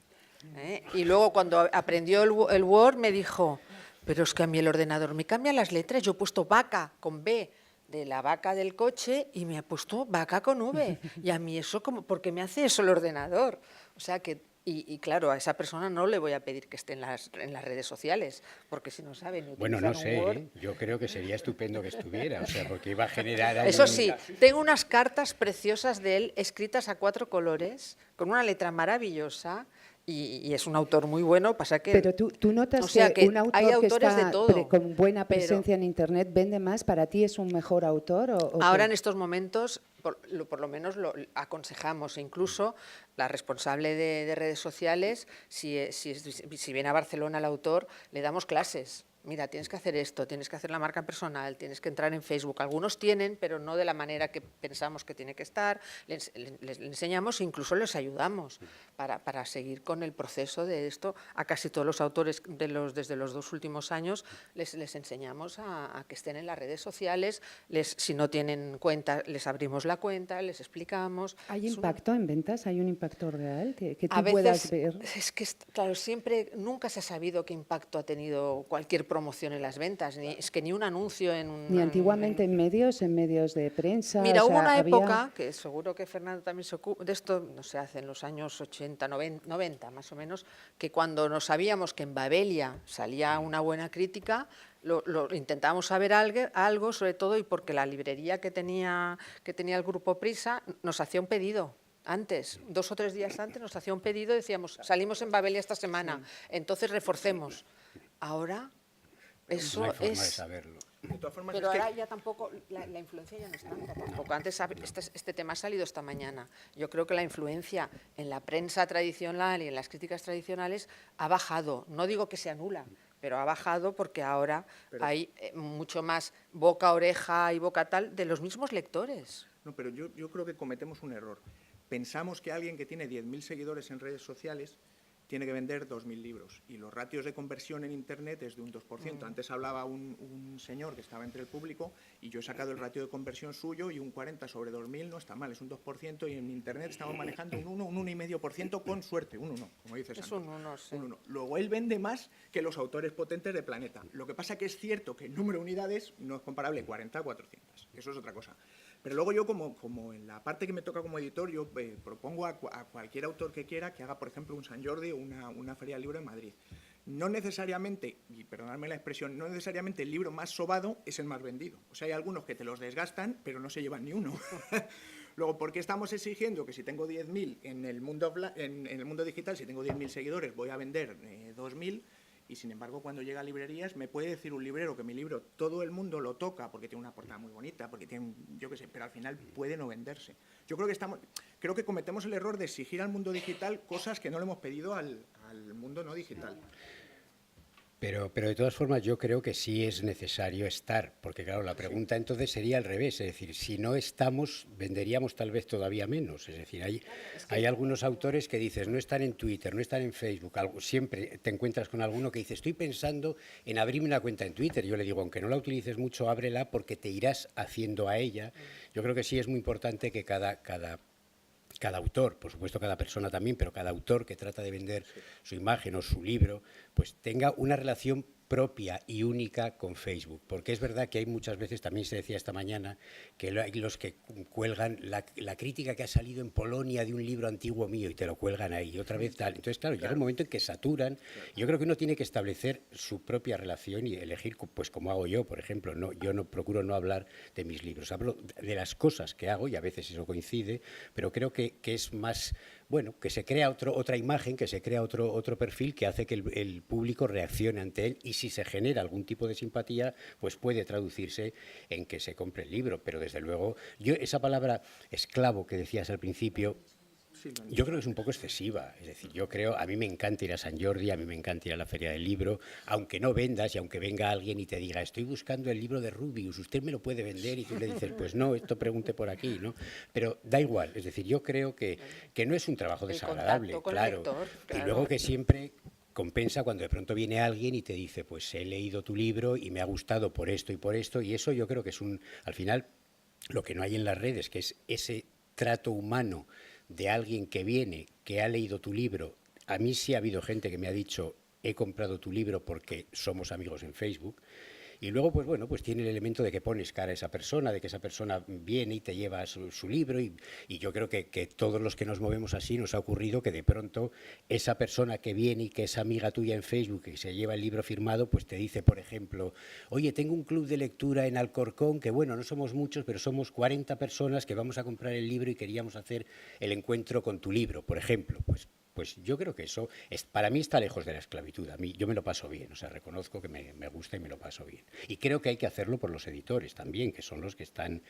E: Y luego cuando aprendió el Word me dijo, pero es que a mí el ordenador me cambia las letras, yo he puesto vaca con B de la vaca del coche y me ha puesto vaca con V. Y a mí eso, ¿por qué me hace eso el ordenador? O sea que Y claro, a esa persona no le voy a pedir que esté en las redes sociales, porque si no sabe ni
C: Bueno,
E: utilizar
C: no
E: un
C: sé,
E: Word.
C: ¿eh? Yo creo que sería estupendo que estuviera, o sea, porque iba a generar ahí
E: Eso
C: un-
E: sí, tengo unas cartas preciosas de él escritas a 4 colores, con una letra maravillosa, y es un autor muy bueno, pasa que...
A: Pero tú notas
E: o sea,
A: que un
E: hay
A: autor que
E: autores de
A: está
E: todo,
A: con buena
E: pero
A: presencia en Internet vende más. ¿Para ti es un mejor autor o
E: ahora
A: qué?
E: en estos momentos, por lo menos lo aconsejamos, e incluso la responsable de redes sociales, si viene a Barcelona el autor, le damos clases. Mira, tienes que hacer esto, tienes que hacer la marca personal, tienes que entrar en Facebook. Algunos tienen, pero no de la manera que pensamos que tiene que estar. Les enseñamos e incluso les ayudamos para seguir con el proceso de esto. A casi todos los autores desde los 2 últimos años les enseñamos a que estén en las redes sociales. Si no tienen cuenta, les abrimos la cuenta, les explicamos.
A: ¿Hay
E: Es una-
A: impacto en ventas? ¿Hay un impacto real que
E: a
A: tú puedas
E: veces,
A: ver?
E: es que, claro, nunca se ha sabido qué impacto ha tenido cualquier promoción en las ventas, es que ni un anuncio en un...
A: Ni antiguamente en medios de prensa.
E: Mira,
A: o
E: hubo
A: sea,
E: una
A: había...
E: época, que seguro que Fernando también se ocupa, de esto no se hace en los años 80, 90 más o menos, que cuando no sabíamos que en Babelia salía una buena crítica, lo intentábamos saber algo, sobre todo, y porque la librería que tenía el Grupo Prisa nos hacía un pedido. Antes, 2 o 3 días antes, nos hacía un pedido y decíamos, salimos en Babelia esta semana, entonces reforcemos. Ahora, eso
C: no hay forma de
E: es...
C: saberlo.
B: De todas formas,
E: Pero
B: es que
E: ahora ya tampoco, la influencia ya no es tanta tampoco. Antes, este tema ha salido esta mañana. Yo creo que la influencia en la prensa tradicional y en las críticas tradicionales ha bajado. No digo que sea nula, pero ha bajado porque ahora hay mucho más boca, oreja y boca tal de los mismos lectores.
B: no, pero yo creo que cometemos un error. Pensamos que alguien que tiene 10.000 seguidores en redes sociales tiene que vender 2.000 libros. Y los ratios de conversión en Internet es de un 2%. Antes hablaba un señor que estaba entre el público y yo he sacado el ratio de conversión suyo y un 40 sobre 2.000 no está mal, es un 2%, y en Internet estamos manejando un 1, un 1,5% con suerte, un 1, como dices
E: Es
B: antes.
E: un 1, sí.
B: Un 1. Luego él vende más que los autores potentes de Planeta. Lo que pasa que es cierto que el número de unidades no es comparable 40 a 400. Eso es otra cosa. Pero luego yo, como en la parte que me toca como editor, yo propongo a cualquier autor que quiera que haga, por ejemplo, un San Jordi o una feria del libro en Madrid. No necesariamente, y perdonadme la expresión, no necesariamente el libro más sobado es el más vendido. O sea, hay algunos que te los desgastan, pero no se llevan ni uno. Luego, ¿por qué estamos exigiendo que si tengo 10.000 en el mundo digital, si tengo 10.000 seguidores, voy a vender 2.000? Y, sin embargo, cuando llega a librerías, me puede decir un librero que mi libro todo el mundo lo toca porque tiene una portada muy bonita, porque tiene, yo qué sé, pero al final puede no venderse. Yo creo que cometemos el error de exigir al mundo digital cosas que no le hemos pedido al mundo no digital.
C: Pero de todas formas yo creo que sí es necesario estar, porque claro, la pregunta entonces sería al revés, es decir, si no estamos, venderíamos tal vez todavía menos. Es decir, hay algunos autores que dices, no están en Twitter, no están en Facebook, siempre te encuentras con alguno que dice, estoy pensando en abrirme una cuenta en Twitter. Yo le digo, aunque no la utilices mucho, ábrela porque te irás haciendo a ella. Yo creo que sí es muy importante que cada autor, por supuesto cada persona también, pero cada autor que trata de vender su imagen o su libro, pues tenga una relación propia y única con Facebook, porque es verdad que hay muchas veces, también se decía esta mañana, que hay los que cuelgan la crítica que ha salido en Polonia de un libro antiguo mío y te lo cuelgan ahí y otra vez tal. Entonces, claro, llega un momento en que saturan. Yo creo que uno tiene que establecer su propia relación y elegir, pues como hago yo, por ejemplo. Yo no procuro no hablar de mis libros, hablo de las cosas que hago y a veces eso coincide, pero creo que es más, bueno, que se crea otra imagen, que se crea otro perfil que hace que el público reaccione ante él, y si se genera algún tipo de simpatía, pues puede traducirse en que se compre el libro. Pero desde luego, esa palabra esclavo que decías al principio, yo creo que es un poco excesiva. Es decir, a mí me encanta ir a San Jordi, a mí me encanta ir a la Feria del Libro, aunque no vendas y aunque venga alguien y te diga, estoy buscando el libro de Rubius, ¿usted me lo puede vender? Y tú le dices, pues no, esto pregunte por aquí, ¿no? Pero da igual, es decir, yo creo que no es un trabajo desagradable,
E: contacto con el
C: claro.
E: lector, claro.
C: Y luego que siempre compensa cuando de pronto viene alguien y te dice, pues he leído tu libro y me ha gustado por esto, y eso yo creo que es al final, lo que no hay en las redes, que es ese trato humano de alguien que viene, que ha leído tu libro. A mí sí ha habido gente que me ha dicho, he comprado tu libro porque somos amigos en Facebook, Y luego, pues bueno, pues tiene el elemento de que pones cara a esa persona, de que esa persona viene y te lleva su libro y yo creo que todos los que nos movemos así nos ha ocurrido que de pronto esa persona que viene y que es amiga tuya en Facebook y se lleva el libro firmado, pues te dice, por ejemplo, oye, tengo un club de lectura en Alcorcón, que bueno, no somos muchos, pero somos 40 personas que vamos a comprar el libro y queríamos hacer el encuentro con tu libro, por ejemplo. Pues yo creo que eso para mí está lejos de la esclavitud. A mí yo me lo paso bien, o sea, reconozco que me gusta y me lo paso bien. Y creo que hay que hacerlo por los editores también, que son los que están.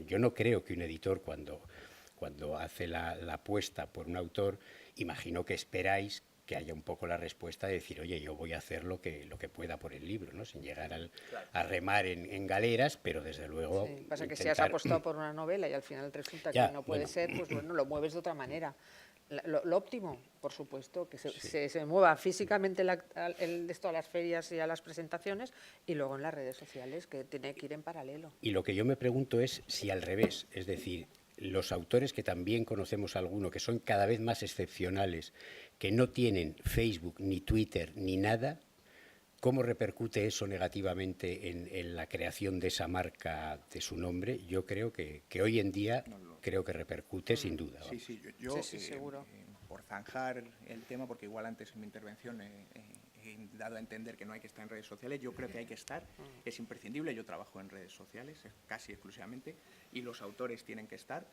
C: Yo no creo que un editor cuando hace la apuesta por un autor, imagino que esperáis que haya un poco la respuesta de decir, oye, yo voy a hacer lo que pueda por el libro, ¿no? Sin llegar a remar en galeras, pero desde luego.
E: Sí, pasa que si has apostado por una novela y al final resulta que no puede ser, pues bueno, lo mueves de otra manera. Lo óptimo, por supuesto, que se mueva físicamente esto a las ferias y a las presentaciones y luego en las redes sociales, que tiene que ir en paralelo.
C: Y lo que yo me pregunto es si al revés, es decir, los autores que también conocemos alguno, que son cada vez más excepcionales, que no tienen Facebook, ni Twitter, ni nada, ¿cómo repercute eso negativamente en la creación de esa marca de su nombre? Yo creo que hoy en día creo que repercute sin duda.
B: Sí, sí, yo
E: Sí, seguro.
B: por zanjar el tema, porque igual antes en mi intervención he dado a entender que no hay que estar en redes sociales, yo creo que hay que estar, es imprescindible, yo trabajo en redes sociales casi exclusivamente y los autores tienen que estar,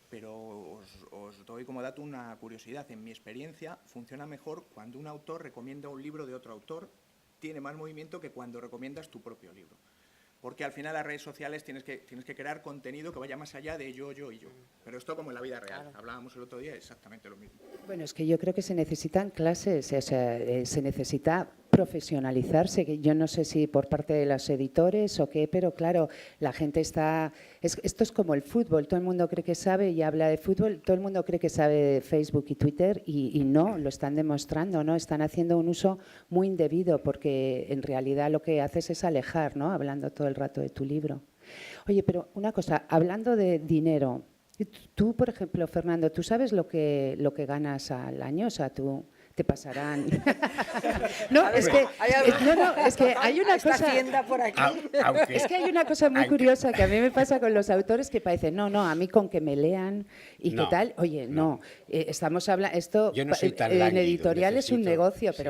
B: pero os doy como dato una curiosidad. En mi experiencia funciona mejor cuando un autor recomienda un libro de otro autor, tiene más movimiento que cuando recomiendas tu propio libro. Porque al final las redes sociales tienes que crear contenido que vaya más allá de yo y yo. Pero esto como en la vida real. Claro. Hablábamos el otro día exactamente lo mismo.
A: Bueno, es que yo creo que se necesitan clases, o sea, se necesita profesionalizarse, que yo no sé si por parte de los editores o qué, pero claro, la gente está. Esto es como el fútbol, todo el mundo cree que sabe y habla de fútbol, todo el mundo cree que sabe de Facebook y Twitter y no, lo están demostrando, ¿no? Están haciendo un uso muy indebido porque en realidad lo que haces es alejar, ¿no? Hablando todo el rato de tu libro. Oye, pero una cosa, hablando de dinero, tú, por ejemplo, Fernando, ¿tú sabes lo que ganas al año? O sea, tú te pasarán. No, es que hay una cosa.
E: Por aquí.
A: Es que hay una cosa muy curiosa que a mí me pasa con los autores que parecen, no, a mí con que me lean y qué tal. Oye, no, estamos hablando, esto
C: yo no soy tan
A: en
C: lánguido,
A: editorial es un negocio,
C: sí.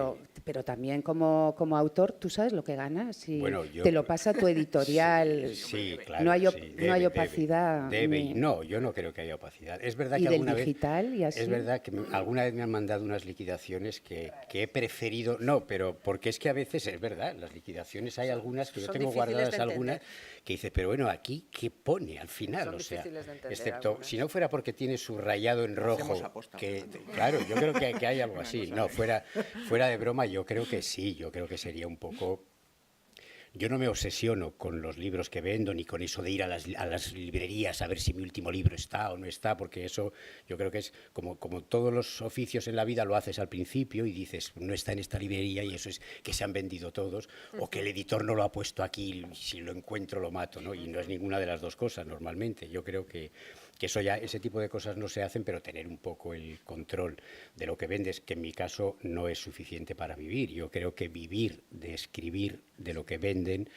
A: pero también como autor, ¿tú sabes lo que ganas? Y
C: bueno,
A: te lo pasa tu editorial.
C: Sí, claro.
A: No hay opacidad.
C: No, yo no creo que haya opacidad. Es verdad
A: y
C: que
A: del
C: alguna
A: digital
C: vez,
A: y así.
C: es verdad que alguna vez me han mandado unas liquidaciones que he preferido, no, pero porque es que a veces es verdad, las liquidaciones hay algunas que yo tengo guardadas algunas que dices, pero bueno, aquí ¿qué pone al final?
E: Son
C: o sea,
E: difíciles de entender
C: excepto
E: algunas.
C: si no fuera porque tiene subrayado en rojo, que claro, yo creo que hay algo así. No, fuera de broma, yo creo que sí, yo creo que sería un poco. Yo no me obsesiono con los libros que vendo, ni con eso de ir a las librerías a ver si mi último libro está o no está, porque eso yo creo que es como todos los oficios en la vida lo haces al principio y dices, no está en esta librería y eso es que se han vendido todos, o que el editor no lo ha puesto aquí, si lo encuentro lo mato, ¿no? Y no es ninguna de las dos cosas normalmente. Yo creo que eso ya, ese tipo de cosas no se hacen, pero tener un poco el control de lo que vendes, que en mi caso no es suficiente para vivir. Yo creo que vivir de escribir de lo que venden,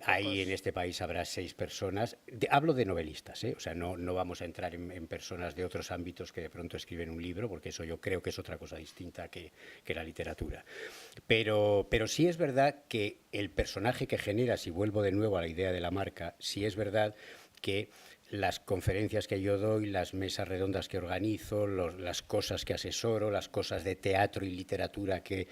C: ahí en este país habrá 6 personas, hablo de novelistas, o sea, no vamos a entrar en personas de otros ámbitos que de pronto escriben un libro, porque eso yo creo que es otra cosa distinta que la literatura. Pero sí es verdad que el personaje que generas, y vuelvo de nuevo a la idea de la marca, sí es verdad que las conferencias que yo doy, las mesas redondas que organizo, las cosas que asesoro, las cosas de teatro y literatura que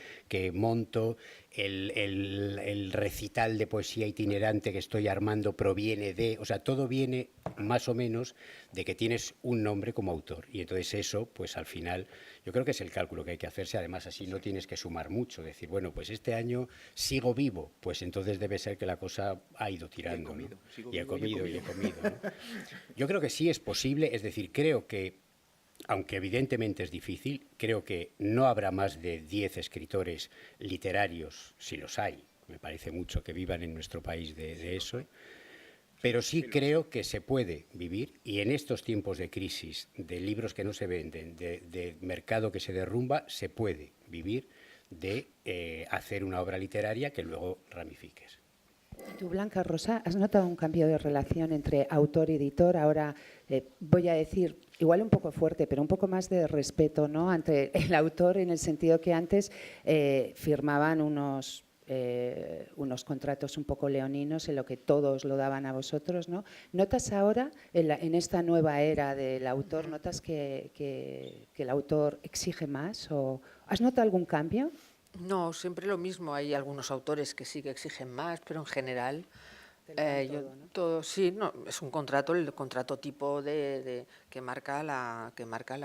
C: monto, el recital de poesía itinerante que estoy armando proviene de, o sea, todo viene más o menos de que tienes un nombre como autor. Y entonces eso, pues al final, yo creo que es el cálculo que hay que hacerse. Además, así no tienes que sumar mucho. Decir, bueno, pues este año sigo vivo, pues entonces debe ser que la cosa ha ido tirando. Y he comido, ¿no? Yo creo que sí es posible, es decir, creo que, aunque evidentemente es difícil, creo que no habrá más de 10 escritores literarios, si los hay, me parece mucho que vivan en nuestro país de eso, pero sí creo que se puede vivir, y en estos tiempos de crisis, de libros que no se venden, de mercado que se derrumba, se puede vivir de hacer una obra literaria que luego ramifiques.
A: Tú, Blanca Rosa, ¿has notado un cambio de relación entre autor y editor? Ahora voy a decir, igual un poco fuerte, pero un poco más de respeto, ¿no?, ante el autor, en el sentido que antes firmaban unos contratos un poco leoninos en lo que todos lo daban a vosotros, ¿no? ¿Notas ahora, en esta nueva era del autor, notas que el autor exige más? ¿O has notado algún cambio?
E: No, siempre lo mismo. Hay algunos autores que sí que exigen más, pero en general todo, sí, no, es un contrato, el contrato tipo que marca la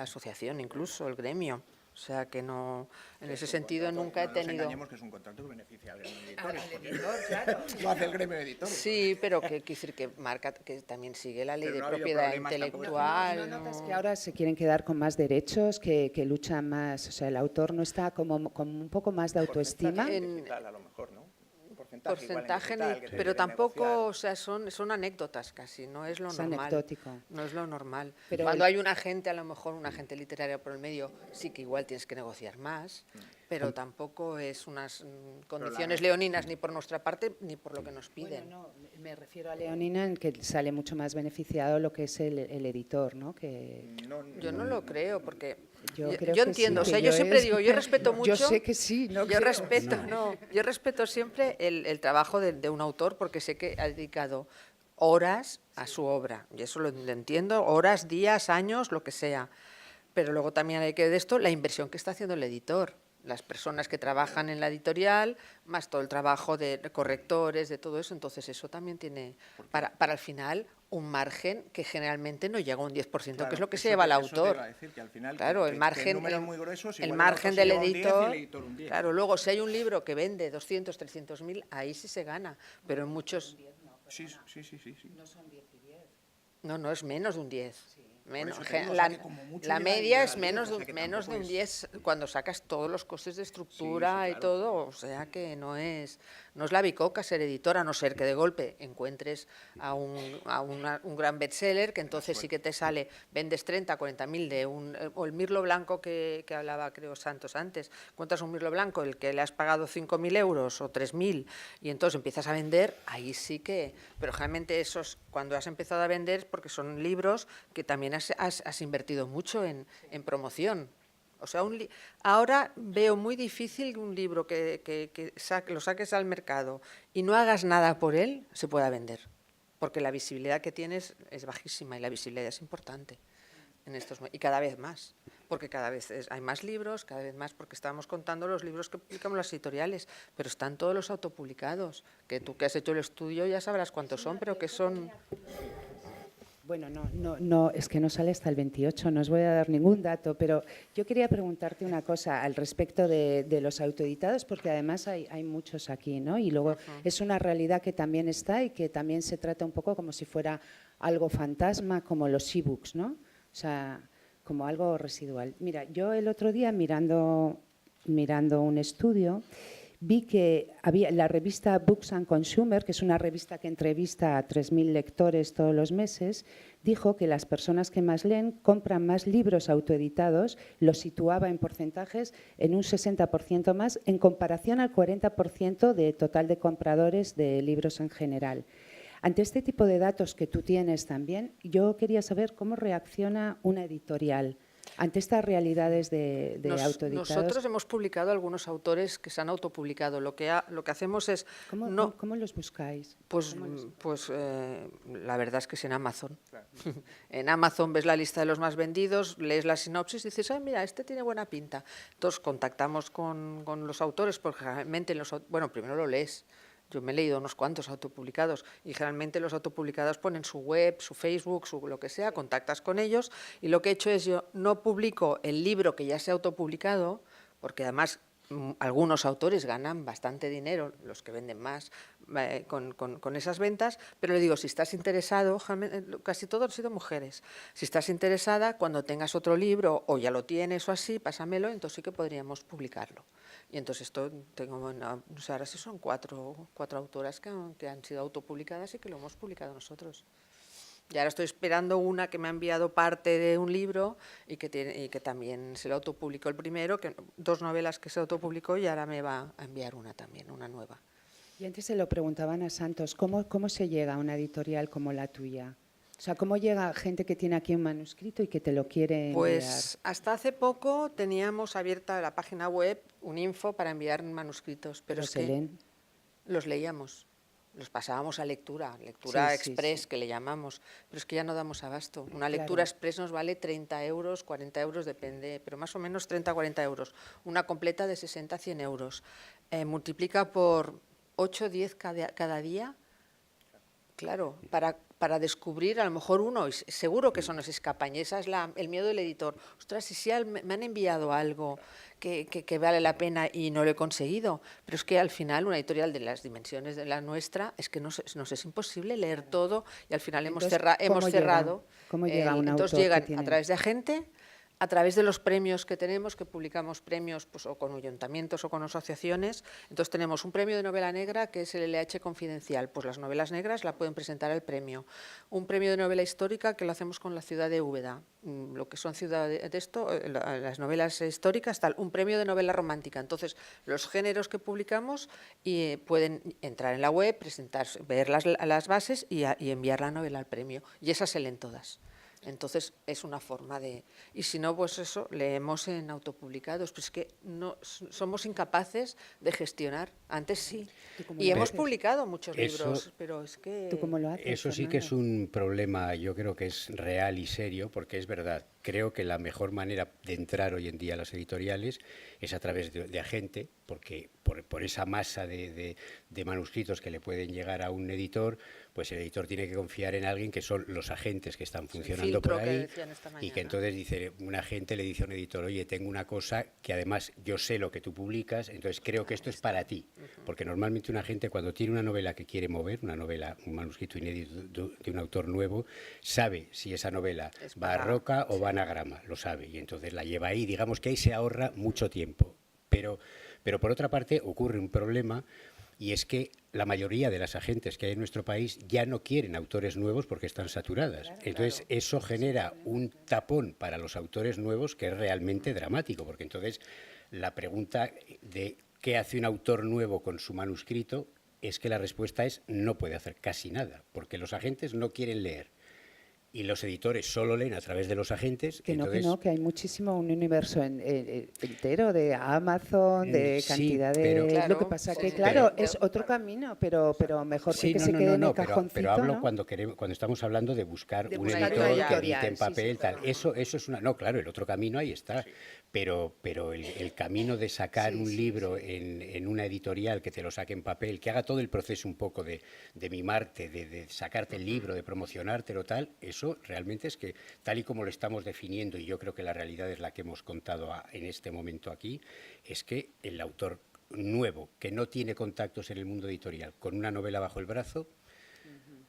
E: asociación, incluso el gremio. O sea que no, en ese sentido nunca he
B: No nos
E: tenido.
B: engañemos, que es un contrato que beneficia al gremio de editores. Lo hace el gremio de editores.
E: Sí, pero que quiere decir que marca, que también sigue la ley
B: Pero
E: de
B: no ha habido
E: propiedad
B: problemas tampoco.
E: intelectual.
A: ¿No notas que ahora se quieren quedar con más derechos, que luchan más? O sea, el autor no está como un poco más de autoestima.
E: En-
B: Digital, a lo mejor, ¿no? Un
E: porcentaje,
B: igual en digital, que se
E: pero
B: debe
E: tampoco,
B: negociar.
E: o sea, son anécdotas casi, no es lo
A: Es
E: normal.
A: anecdótico.
E: No es lo normal.
A: Pero
E: Cuando hay un agente, a lo mejor un agente literario por el medio, sí que igual tienes que negociar más, pero tampoco es unas condiciones leoninas ni por nuestra parte ni por lo que nos piden.
A: Bueno, no, me refiero a Leonina, en que sale mucho más beneficiado lo que es el editor, ¿no? Que
E: Yo no lo creo, porque
A: yo
E: yo
A: creo que
E: entiendo,
A: sí,
E: o sea,
A: que
E: yo siempre digo, yo respeto mucho.
A: Yo sé que sí, no
E: Yo
A: creo.
E: respeto, yo respeto siempre el trabajo de un autor, porque sé que ha dedicado horas a su obra, y eso lo entiendo, horas, días, años, lo que sea. Pero luego también hay que ver de esto la inversión que está haciendo el editor, las personas que trabajan en la editorial, más todo el trabajo de correctores, de todo eso. Entonces eso también tiene, para al final, un margen que generalmente no llega a un 10%, que es lo que se lleva el autor. Claro, el margen, el margen del editor. Claro, luego si hay un libro que vende 200, 300.000, ahí sí se gana, pero en muchos.
B: Sí.
E: No, es menos de un 10. Menos,
B: eso te digo, o
E: la,
B: sea, que como mucho
E: la
B: llega a
E: media
B: llegar
E: es
B: al
E: menos
B: 10,
E: de,
B: o sea, que
E: menos de un
B: tampoco
E: 10 cuando sacas todos los costes de estructura
B: Sí,
E: y
B: claro.
E: todo, o sea que no es la bicoca ser editor, a no ser que de golpe encuentres a un gran bestseller, que entonces sí que te sale, vendes 30, 40.000 o el mirlo blanco que hablaba, creo, Santos antes, encuentras un mirlo blanco, el que le has pagado 5.000 euros o 3.000, y entonces empiezas a vender, ahí sí que, pero generalmente esos, cuando has empezado a vender, porque son libros que también has invertido mucho en promoción. O sea, ahora veo muy difícil un libro que lo saques al mercado y no hagas nada por él, se pueda vender. Porque la visibilidad que tienes es bajísima y la visibilidad es importante y cada vez más. Porque cada vez hay más libros, cada vez más, porque estábamos contando los libros que publicamos las editoriales, pero están todos los autopublicados, que tú que has hecho el estudio ya sabrás cuántos son, pero que son.
A: Bueno, no, es que no sale hasta el 28, no os voy a dar ningún dato, pero yo quería preguntarte una cosa al respecto de los autoeditados, porque además hay muchos aquí, ¿no? Y luego es una realidad que también está y que también se trata un poco como si fuera algo fantasma, como los ebooks, ¿no? O sea, como algo residual. Mira, yo el otro día mirando un estudio, vi que había la revista Books and Consumer, que es una revista que entrevista a 3.000 lectores todos los meses, dijo que las personas que más leen compran más libros autoeditados, lo situaba en porcentajes en un 60% más en comparación al 40% de total de compradores de libros en general. Ante este tipo de datos que tú tienes también, yo quería saber cómo reacciona una editorial ante estas realidades de autoeditados.
E: Nosotros hemos publicado algunos autores que se han autopublicado. Lo que hacemos es...
A: ¿Cómo los buscáis?
E: Pues la verdad es que es en Amazon. Claro. En Amazon ves la lista de los más vendidos, lees la sinopsis y dices, mira, este tiene buena pinta. Entonces contactamos con los autores, porque generalmente, primero lo lees. Yo me he leído unos cuantos autopublicados y generalmente los autopublicados ponen su web, su Facebook, lo que sea, contactas con ellos y lo que he hecho es yo no publico el libro que ya se ha autopublicado, porque además algunos autores ganan bastante dinero, los que venden más, con esas ventas, pero le digo, si estás interesado, casi todos han sido mujeres, si estás interesada, cuando tengas otro libro o ya lo tienes o así, pásamelo, entonces sí que podríamos publicarlo. Y entonces esto tengo, no sé, ahora sí son cuatro autoras que han sido autopublicadas y que lo hemos publicado nosotros. Y ahora estoy esperando una que me ha enviado parte de un libro y que también se lo autopublicó el primero, 2 novelas que se autopublicó y ahora me va a enviar una también, una nueva.
A: Y antes se lo preguntaban a Santos, ¿cómo se llega a una editorial como la tuya? O sea, ¿cómo llega gente que tiene aquí un manuscrito y que te lo quiere enviar?
E: Pues hasta hace poco teníamos abierta la página web, un info para enviar manuscritos, pero es
A: se
E: que
A: leen.
E: los leíamos, los pasábamos a lectura
A: Sí,
E: express
A: sí.
E: que le llamamos, pero es que ya no damos abasto. Una lectura
A: Claro.
E: express nos vale 30 euros, 40 euros, depende, pero más o menos 30 40 euros. Una completa de 60 100 euros. Multiplica por 8 10 cada día. Claro, para descubrir a lo mejor uno, y seguro que eso nos escapan, y esa es el miedo del editor. Ostras, si me han enviado algo que vale la pena y no lo he conseguido, pero es que al final una editorial de las dimensiones de la nuestra es que nos es imposible leer todo y al final
A: Entonces,
E: hemos cerrado.
A: ¿Cómo llega un
E: entonces
A: autor que
E: llegan
A: tiene?
E: a través de agente, a través de los premios que tenemos, que publicamos premios pues, o con ayuntamientos o con asociaciones. Entonces tenemos un premio de novela negra que es el LH Confidencial, pues las novelas negras la pueden presentar al premio. Un premio de novela histórica que lo hacemos con la ciudad de Úbeda, lo que son las novelas históricas, tal, un premio de novela romántica. Entonces los géneros que publicamos pueden entrar en la web, presentarse, ver las bases y enviar la novela al premio. Y esas se leen todas. Entonces, es una forma de... Y si no, pues eso, leemos en autopublicados. Pues es que no somos incapaces de gestionar. Antes sí. Y hemos publicado muchos libros, pero es que...
A: ¿Tú cómo lo haces,
C: Eso sí que es
A: Fernando?
C: un problema, yo creo que es real y serio, porque es verdad. Creo que la mejor manera de entrar hoy en día a las editoriales es a través de agente, porque por esa masa de manuscritos que le pueden llegar a un editor, pues el editor tiene que confiar en alguien que son los agentes que están funcionando por
E: filtro que
C: ahí,
E: decían esta
C: y
E: mañana.
C: que entonces dice, un agente le dice a un editor, oye, tengo una cosa que además yo sé lo que tú publicas, entonces creo que esto es para ti, porque normalmente un agente cuando tiene una novela que quiere mover, una novela, un manuscrito inédito de un autor nuevo, sabe si esa novela
E: Es
C: va a
E: para-
C: Roca o va a Anagrama, lo sabe, y entonces la lleva ahí, digamos que ahí se ahorra mucho tiempo. Pero por otra parte ocurre un problema, y es que la mayoría de las agentes que hay en nuestro país ya no quieren autores nuevos porque están saturadas. Entonces eso genera un tapón para los autores nuevos que es realmente dramático, porque entonces la pregunta de qué hace un autor nuevo con su manuscrito es que la respuesta es no puede hacer casi nada, porque los agentes no quieren leer. Y los editores solo leen a través de los agentes.
A: Que no,
C: entonces,
A: que hay muchísimo, un universo entero de Amazon, de
C: sí,
A: cantidad de...
C: pero-
A: lo que
E: Claro,
A: pasa
E: sí,
A: que,
E: sí,
A: claro,
E: pero-
A: es otro camino, pero mejor
C: Sí,
A: que
C: no,
A: se
C: no,
A: quede
C: no,
A: en el
C: no,
A: cajoncito,
C: pero hablo
A: ¿no?
C: cuando estamos hablando de buscar
E: De
C: un
E: buscar
C: editor
E: una
C: que
A: editorial,
C: edite en
A: sí, sí,
C: papel, tal.
A: claro.
C: Eso es una... No, claro, el otro camino ahí está. Pero el camino de sacar
A: Sí,
C: un
A: sí,
C: libro en una editorial, que te lo saque en papel, que haga todo el proceso un poco de mimarte, de sacarte el libro, de promocionártelo, tal, eso realmente es que, tal y como lo estamos definiendo, y yo creo que la realidad es la que hemos contado en este momento aquí, es que el autor nuevo, que no tiene contactos en el mundo editorial, con una novela bajo el brazo,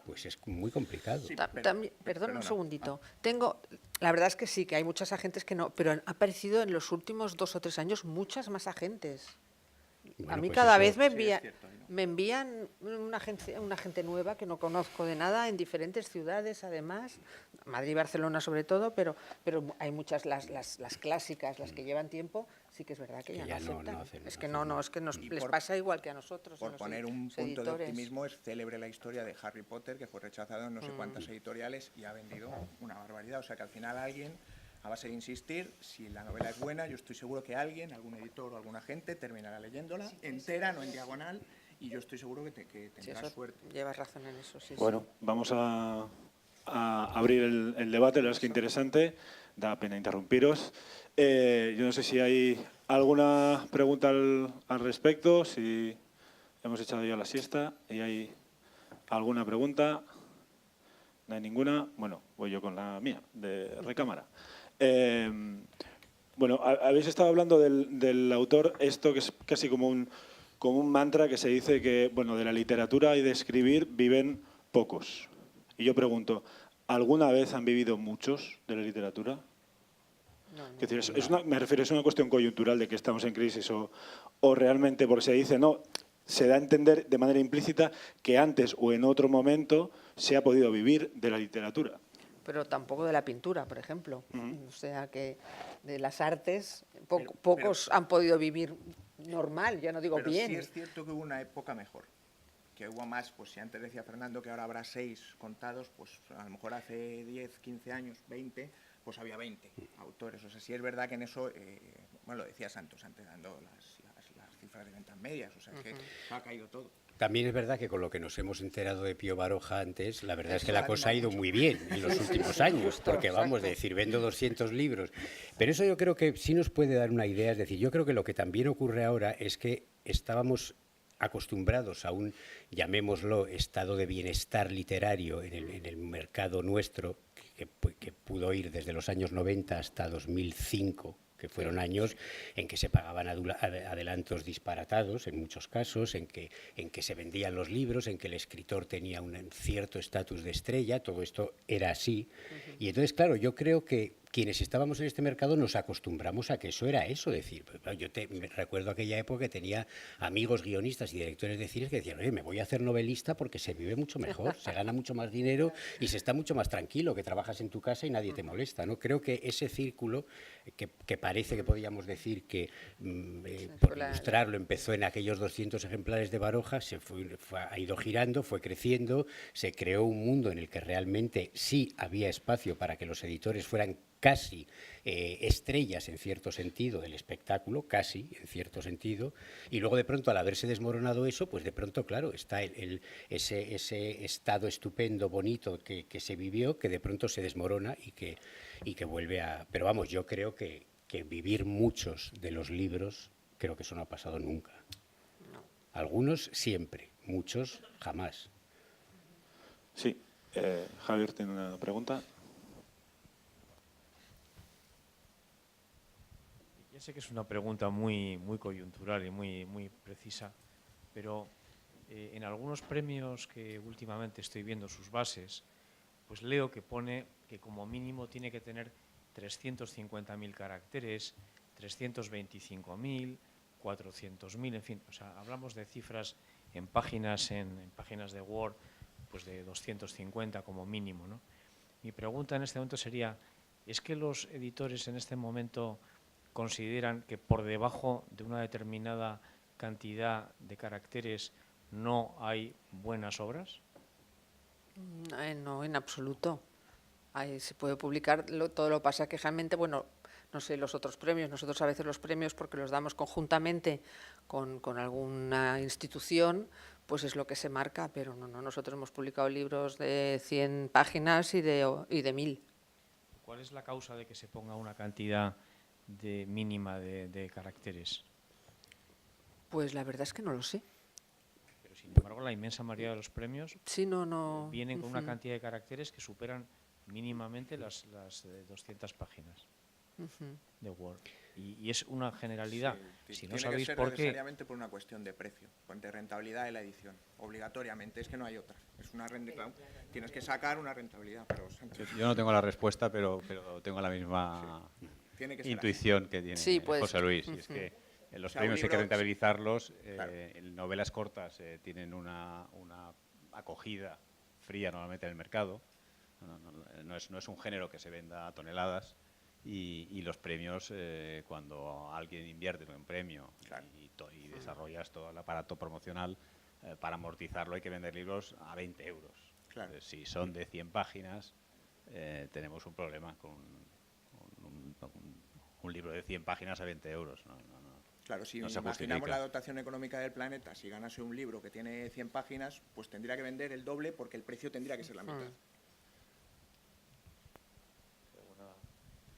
C: pues es muy complicado.
E: Perdón un segundito. La verdad es que sí, que hay muchas agentes que no, pero han aparecido en los últimos 2 o 3 años muchas más agentes.
C: Bueno,
E: A mí
C: pues
E: cada
C: eso-
E: vez
B: sí es cierto, ¿no?
E: me envían una gente nueva que no conozco de nada en diferentes ciudades, además, Madrid y Barcelona sobre todo, pero hay muchas, las clásicas, las que llevan tiempo, sí que es verdad que ya no aceptan. Es que
B: Y
E: les
B: por-
E: pasa igual que a nosotros. a
B: Por
E: los
B: poner un
E: los
B: punto de
E: editores.
B: optimismo, es célebre la historia de Harry Potter, que fue rechazado en no sé cuántas editoriales y ha vendido una barbaridad. O sea que al final alguien, a base de insistir, si la novela es buena, yo estoy seguro que alguien, algún editor o algún agente, terminará leyéndola entera, no en diagonal, y yo estoy seguro que
E: Sí,
B: tendrás
E: eso
B: suerte.
E: llevas razón en eso, sí.
F: Bueno, vamos a abrir el debate, la verdad es que interesante, da pena interrumpiros. Yo no sé si hay alguna pregunta al respecto, si hemos echado ya la siesta y hay alguna pregunta. No hay ninguna. Bueno, voy yo con la mía, de recámara. Bueno, habéis estado hablando del autor, esto que es casi como un mantra que se dice que, bueno, de la literatura y de escribir viven pocos. Y yo pregunto, ¿alguna vez han vivido muchos de la literatura? Es decir, me refiero, es una cuestión coyuntural de que estamos en crisis o realmente, porque se dice, no, se da a entender de manera implícita que antes o en otro momento se ha podido vivir de la literatura.
E: Pero tampoco de la pintura, por ejemplo. O sea que de las artes pocos han podido vivir normal, ya no digo
B: Pero
E: bien.
B: sí es cierto que hubo una época mejor. que hubo más, pues si antes decía Fernando que ahora habrá 6 contados, pues a lo mejor hace 10, 15 años, 20, pues había 20 autores. O sea, sí es verdad que en eso, bueno, lo decía Santos antes, dando las cifras de ventas medias, o sea, es que ha caído todo.
C: También es verdad que con lo que nos hemos enterado de Pío Baroja antes, la verdad es que
B: Eso
C: la
B: ha
C: cosa ha ido
B: animado
C: muy bien en los últimos años, porque vamos, de decir, vendo 200 libros. Pero eso yo creo que sí nos puede dar una idea, es decir, yo creo que lo que también ocurre ahora es que estábamos acostumbrados a un, llamémoslo, estado de bienestar literario en el mercado nuestro, que pudo ir desde los años 90 hasta 2005, que fueron años en que se pagaban adelantos disparatados, en muchos casos, en que se vendían los libros, en que el escritor tenía un cierto estatus de estrella, todo esto era así. Y entonces, claro, yo creo que quienes estábamos en este mercado nos acostumbramos a que eso era eso, decir, me recuerdo aquella época que tenía amigos guionistas y directores de cine que decían, oye, me voy a hacer novelista porque se vive mucho mejor, se gana mucho más dinero y se está mucho más tranquilo, que trabajas en tu casa y nadie te molesta, ¿no? Creo que ese círculo, que parece que podíamos decir que, por ilustrarlo, empezó en aquellos 200 ejemplares de Baroja, ha ido girando, fue creciendo, se creó un mundo en el que realmente sí había espacio para que los editores fueran casi estrellas en cierto sentido del espectáculo, casi en cierto sentido, y luego de pronto al haberse desmoronado eso, pues de pronto, claro, está ese estado estupendo, bonito que se vivió, que de pronto se desmorona y que vuelve a... Pero vamos, yo creo que vivir muchos de los libros, creo que eso no ha pasado nunca. Algunos siempre, muchos jamás.
F: Sí, Javier tiene una pregunta.
G: Ya sé que es una pregunta muy coyuntural y muy precisa, pero en algunos premios que últimamente estoy viendo sus bases, pues leo que pone que como mínimo tiene que tener 350.000 caracteres, 325.000, 400.000, en fin, o sea, hablamos de cifras en páginas de Word, pues de 250 como mínimo, ¿no? Mi pregunta en este momento sería, ¿es que los editores en este momento consideran que por debajo de una determinada cantidad de caracteres no hay buenas obras?
E: No, en absoluto. Ahí se puede publicar todo lo pasa que realmente, bueno, no sé los otros premios, nosotros a veces los premios porque los damos conjuntamente con alguna institución, pues es lo que se marca, pero no, nosotros hemos publicado libros de 100 páginas y de 1000.
G: ¿Cuál es la causa de que se ponga una cantidad mínima de caracteres?
E: Pues la verdad es que no lo sé.
G: Pero sin embargo la inmensa mayoría de los premios
E: Sí, no.
G: vienen con una cantidad de caracteres que superan mínimamente las 200 páginas de Word. Y es una generalidad.
B: Sí,
G: Si no
B: tiene
G: sabéis
B: que ser
G: por qué...
B: necesariamente por una cuestión de precio, de rentabilidad de la edición, obligatoriamente, es que no hay otra. Es una tienes que sacar una rentabilidad. Pero
H: yo no tengo la respuesta, pero tengo la misma
B: tiene que ser
H: intuición que tiene
E: Sí, pues,
H: José Luis. Y es que los premios hay que rentabilizarlos. Novelas cortas tienen una acogida fría normalmente en el mercado. No es un género que se venda a toneladas. Y los premios, cuando alguien invierte en un premio y desarrollas todo el aparato promocional, para amortizarlo hay que vender libros a 20 euros.
B: Claro.
H: Si son de 100 páginas, tenemos un problema con un libro de 100 páginas a 20 euros.
B: Claro, si
H: no se
B: imaginamos
H: justifica.
B: la dotación económica del planeta, si ganase un libro que tiene 100 páginas, pues tendría que vender el doble porque el precio tendría que ser la mitad.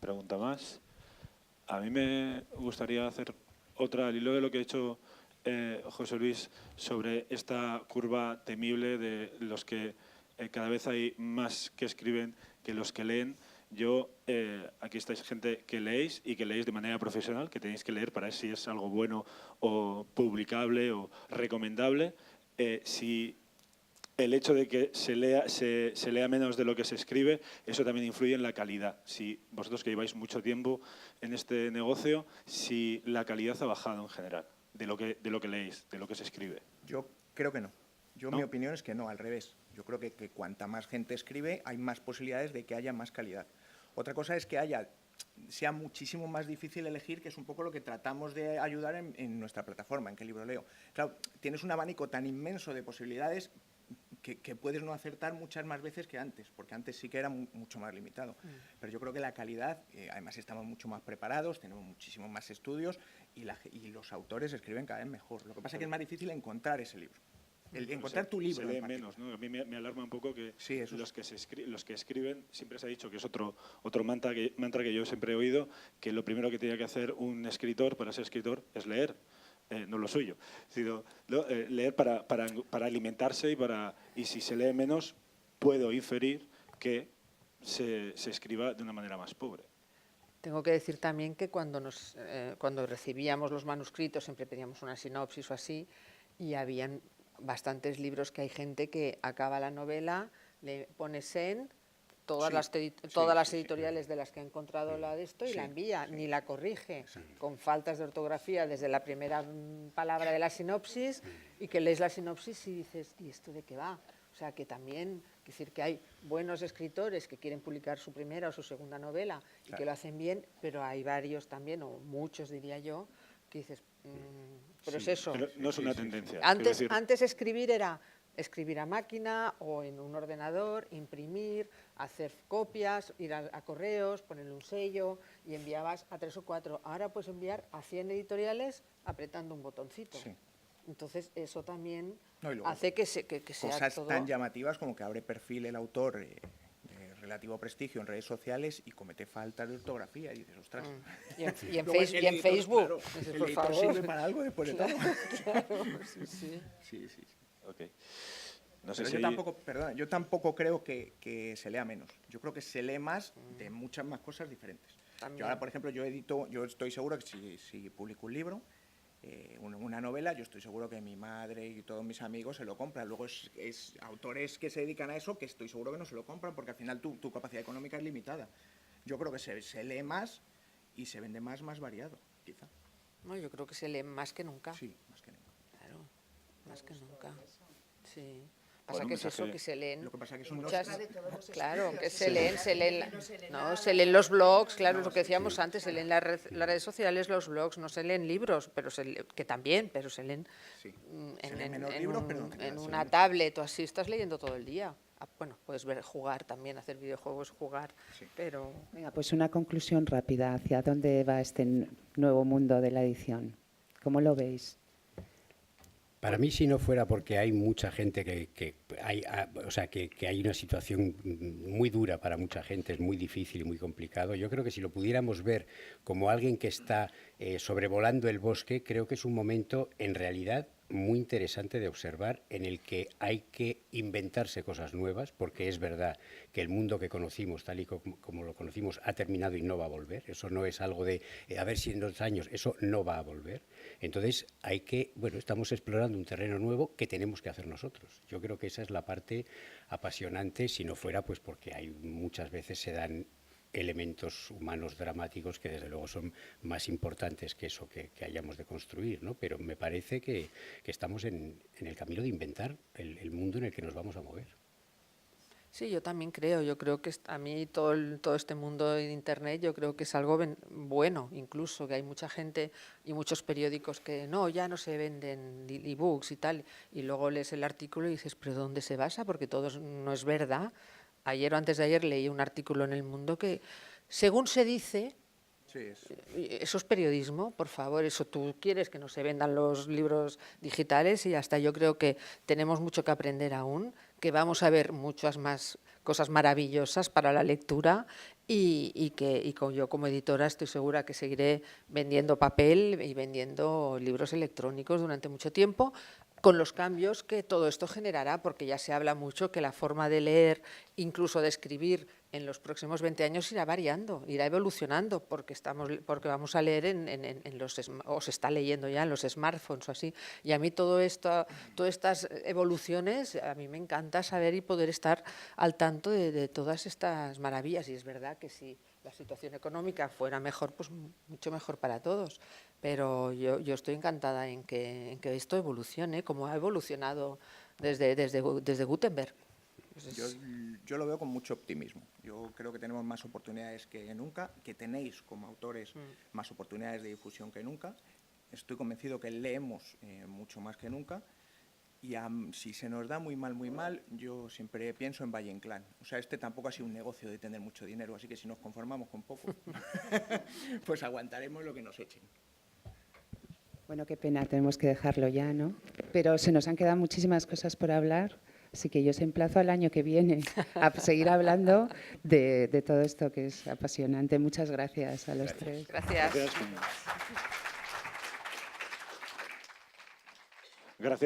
F: Pregunta más. A mí me gustaría hacer otra, al hilo de lo que ha hecho José Luis, sobre esta curva temible de los que cada vez hay más que escriben que los que leen. Aquí estáis gente que leéis y que leéis de manera profesional, que tenéis que leer para ver si es algo bueno o publicable o recomendable. Si el hecho de que se lea menos de lo que se escribe, eso también influye en la calidad. Si vosotros que lleváis mucho tiempo en este negocio, si la calidad ha bajado en general de lo que leéis, de lo que se escribe.
B: Yo creo que no.
F: ¿No?
B: Mi opinión es que no, al revés. Yo creo que cuanta más gente escribe, hay más posibilidades de que haya más calidad. Otra cosa es que sea muchísimo más difícil elegir, que es un poco lo que tratamos de ayudar en nuestra plataforma, en ¿Qué libro leo? Claro, tienes un abanico tan inmenso de posibilidades que puedes no acertar muchas más veces que antes, porque antes sí que era mucho más limitado. Pero yo creo que la calidad, además estamos mucho más preparados, tenemos muchísimos más estudios y los autores escriben cada vez mejor. Lo que pasa es que es más difícil encontrar ese libro. Encontrar tu libro.
F: Se lee menos, ¿no? A mí me alarma un poco que
B: sí,
F: los que escriben, siempre se ha dicho que es otro mantra que yo siempre he oído, que lo primero que tiene que hacer un escritor para ser escritor es leer. No lo suyo, sino leer para alimentarse y si se lee menos, puedo inferir que se escriba de una manera más pobre.
E: Tengo que decir también que cuando recibíamos los manuscritos siempre pedíamos una sinopsis o así, y habían bastantes libros que hay gente que acaba la novela, le pone sen, todas las editoriales de las que ha encontrado la de esto y la envía, ni la corrige, con faltas de ortografía desde la primera palabra de la sinopsis, y que lees la sinopsis y dices, ¿y esto de qué va? O sea, que también, decir que hay buenos escritores que quieren publicar su primera o su segunda novela y que lo hacen bien, pero hay varios también, o muchos diría yo, que dices, pero es eso.
F: Pero no es una tendencia.
E: Antes escribir era escribir a máquina o en un ordenador, imprimir, hacer copias, ir a correos, ponerle un sello y enviabas a 3 o 4. Ahora puedes enviar a 100 editoriales apretando un botoncito.
B: Sí.
E: Entonces eso también
B: luego,
E: hace que sea
B: cosas
E: todo...
B: tan llamativas como que abre perfil el autor de relativo prestigio en redes sociales y comete faltas de ortografía y dices, ostras.
E: Y en
B: Luego
E: Facebook.
B: Claro,
E: Dices,
B: el
E: por
B: editor
E: favor.
B: sirve para algo después de todo.
E: Claro, sí.
B: Sí.
F: Okay. No sé
B: Pero yo tampoco creo que se lea menos. Yo creo que se lee más de muchas más cosas diferentes.
E: También.
B: Yo ahora, por ejemplo, yo estoy seguro que si publico un libro, una novela, yo estoy seguro que mi madre y todos mis amigos se lo compran. Luego es autores que se dedican a eso que estoy seguro que no se lo compran porque al final tu capacidad económica es limitada. Yo creo que se lee más y se vende más variado, quizá.
E: No, yo creo que se lee más que nunca.
B: Sí, más que nunca.
E: Claro, más que nunca. Sí.
F: Bueno,
E: Pasa que es eso, que se leen
B: Lo que pasa que son
E: muchas...
A: Claro,
E: que se leen los blogs, claro, lo que decíamos antes, se leen las redes sociales, los blogs, no se leen libros, que también, pero se leen
B: Se leen menos libros, pero
E: en una tablet o así, estás leyendo todo el día. Bueno, puedes jugar también, hacer videojuegos, jugar, pero...
A: Venga, pues una conclusión rápida. ¿Hacia dónde va este nuevo mundo de la edición? ¿Cómo lo veis?
C: Para mí, si no fuera porque hay mucha gente que hay una situación muy dura para mucha gente, es muy difícil y muy complicado, yo creo que si lo pudiéramos ver como alguien que está sobrevolando el bosque, creo que es un momento, en realidad, muy interesante de observar, en el que hay que inventarse cosas nuevas, porque es verdad que el mundo que conocimos, tal y como lo conocimos, ha terminado y no va a volver. Eso no es algo de, a ver si en 2 años, eso no va a volver. Entonces, estamos explorando un terreno nuevo que tenemos que hacer nosotros. Yo creo que esa es la parte apasionante, si no fuera pues porque muchas veces se dan elementos humanos dramáticos que desde luego son más importantes que eso que hayamos de construir, ¿no? Pero me parece que estamos en el camino de inventar el mundo en el que nos vamos a mover.
E: Sí, yo también creo. Yo creo que a mí todo este mundo de Internet, yo creo que es algo bueno, incluso que hay mucha gente y muchos periódicos que ya no se venden e-books y tal, y luego lees el artículo y dices, ¿pero dónde se basa? Porque todo no es verdad. Ayer o antes de ayer leí un artículo en El Mundo que, según se dice, eso es periodismo, por favor, eso tú quieres que no se vendan los libros digitales y hasta yo creo que tenemos mucho que aprender aún, que vamos a ver muchas más cosas maravillosas para la lectura y yo como editora estoy segura que seguiré vendiendo papel y vendiendo libros electrónicos durante mucho tiempo, con los cambios que todo esto generará, porque ya se habla mucho que la forma de leer, incluso de escribir, en los próximos 20 años irá variando, irá evolucionando, porque vamos a leer o se está leyendo ya en los smartphones o así. Y a mí todas estas evoluciones, a mí me encanta saber y poder estar al tanto de todas estas maravillas. Y es verdad que si la situación económica fuera mejor, pues mucho mejor para todos. Pero yo estoy encantada en que esto evolucione, como ha evolucionado desde Gutenberg.
B: Yo lo veo con mucho optimismo. Yo creo que tenemos más oportunidades que nunca, que tenéis como autores más oportunidades de difusión que nunca. Estoy convencido que leemos mucho más que nunca. Y si se nos da muy mal, yo siempre pienso en Valle Inclán. O sea, tampoco ha sido un negocio de tener mucho dinero, así que si nos conformamos con poco, pues aguantaremos lo que nos echen.
A: Bueno, qué pena, tenemos que dejarlo ya, ¿no? Pero se nos han quedado muchísimas cosas por hablar, así que yo os emplazo al año que viene a seguir hablando de todo esto que es apasionante. Muchas gracias a los tres.
E: Gracias.
F: Gracias.